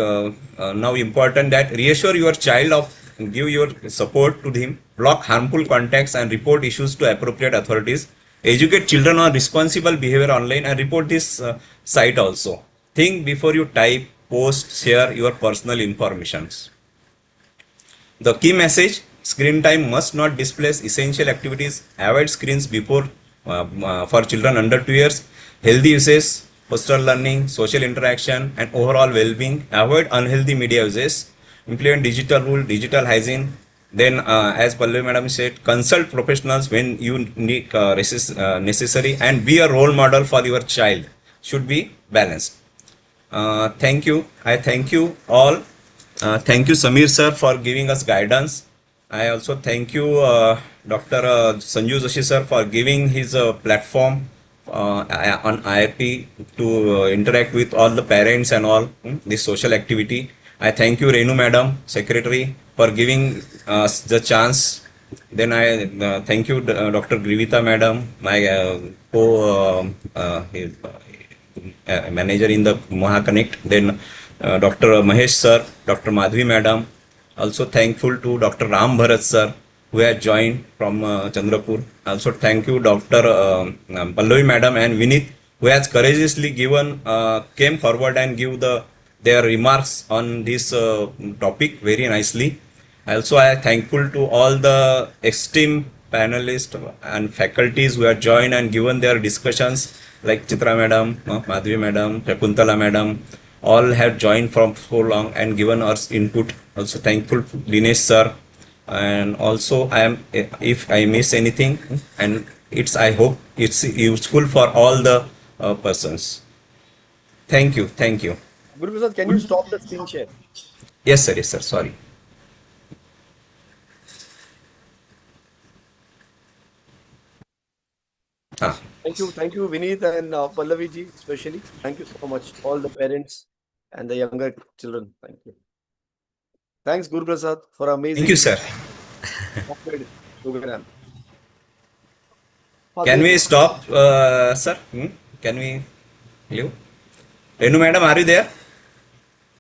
now important that reassure your child of give your support to him, block harmful contacts and report issues to appropriate authorities. Educate children on responsible behavior online and report this site also. Think before you type, post, share your personal informations. The key message: screen time must not displace essential activities. Avoid screens before for children under 2 years. Healthy uses, foster learning, social interaction, and overall well-being. Avoid unhealthy media uses. Implement digital rule, digital hygiene. Then, as Pallavi Madam said, consult professionals when you need necessary, and be a role model for your child. Should be balanced. Thank you. I thank you all. Thank you, Samir sir, for giving us guidance. I also thank you, Dr. Sanju Joshi sir, for giving his platform on IIP to interact with all the parents and all this social activity. I thank you, Renu Madam, Secretary, for giving us the chance. Then I thank you, Dr. Grivita Madam, my manager in the MAHAConnect. Then Dr. Mahesh sir, Dr. Madhvi Madam. Also thankful to Dr. Ram Bharat sir, who has joined from Chandrapur. Also thank you Dr. Pallavi Madam and Vinit, who has courageously came forward and give their remarks on this topic very nicely. Also, I am thankful to all the esteemed panelists and faculties who have joined and given their discussions, like Chitra Madam, Madhvi Madam, Shakuntala Madam, all have joined from so long and given us input. Also thankful to Dinesh sir, and also I am, if I miss anything, and I hope it's useful for all the persons. Thank you, thank you. Guru Prasad, can you stop the screen share? Yes sir, sorry. Thank you, Vineet and Pallavi ji, especially. Thank you so much, all the parents and the younger children. Thank you. Thanks, Guru Prasad, for amazing. Thank you, sir. Program. Can we stop, sir? Can we leave? Renu Madam, are you there?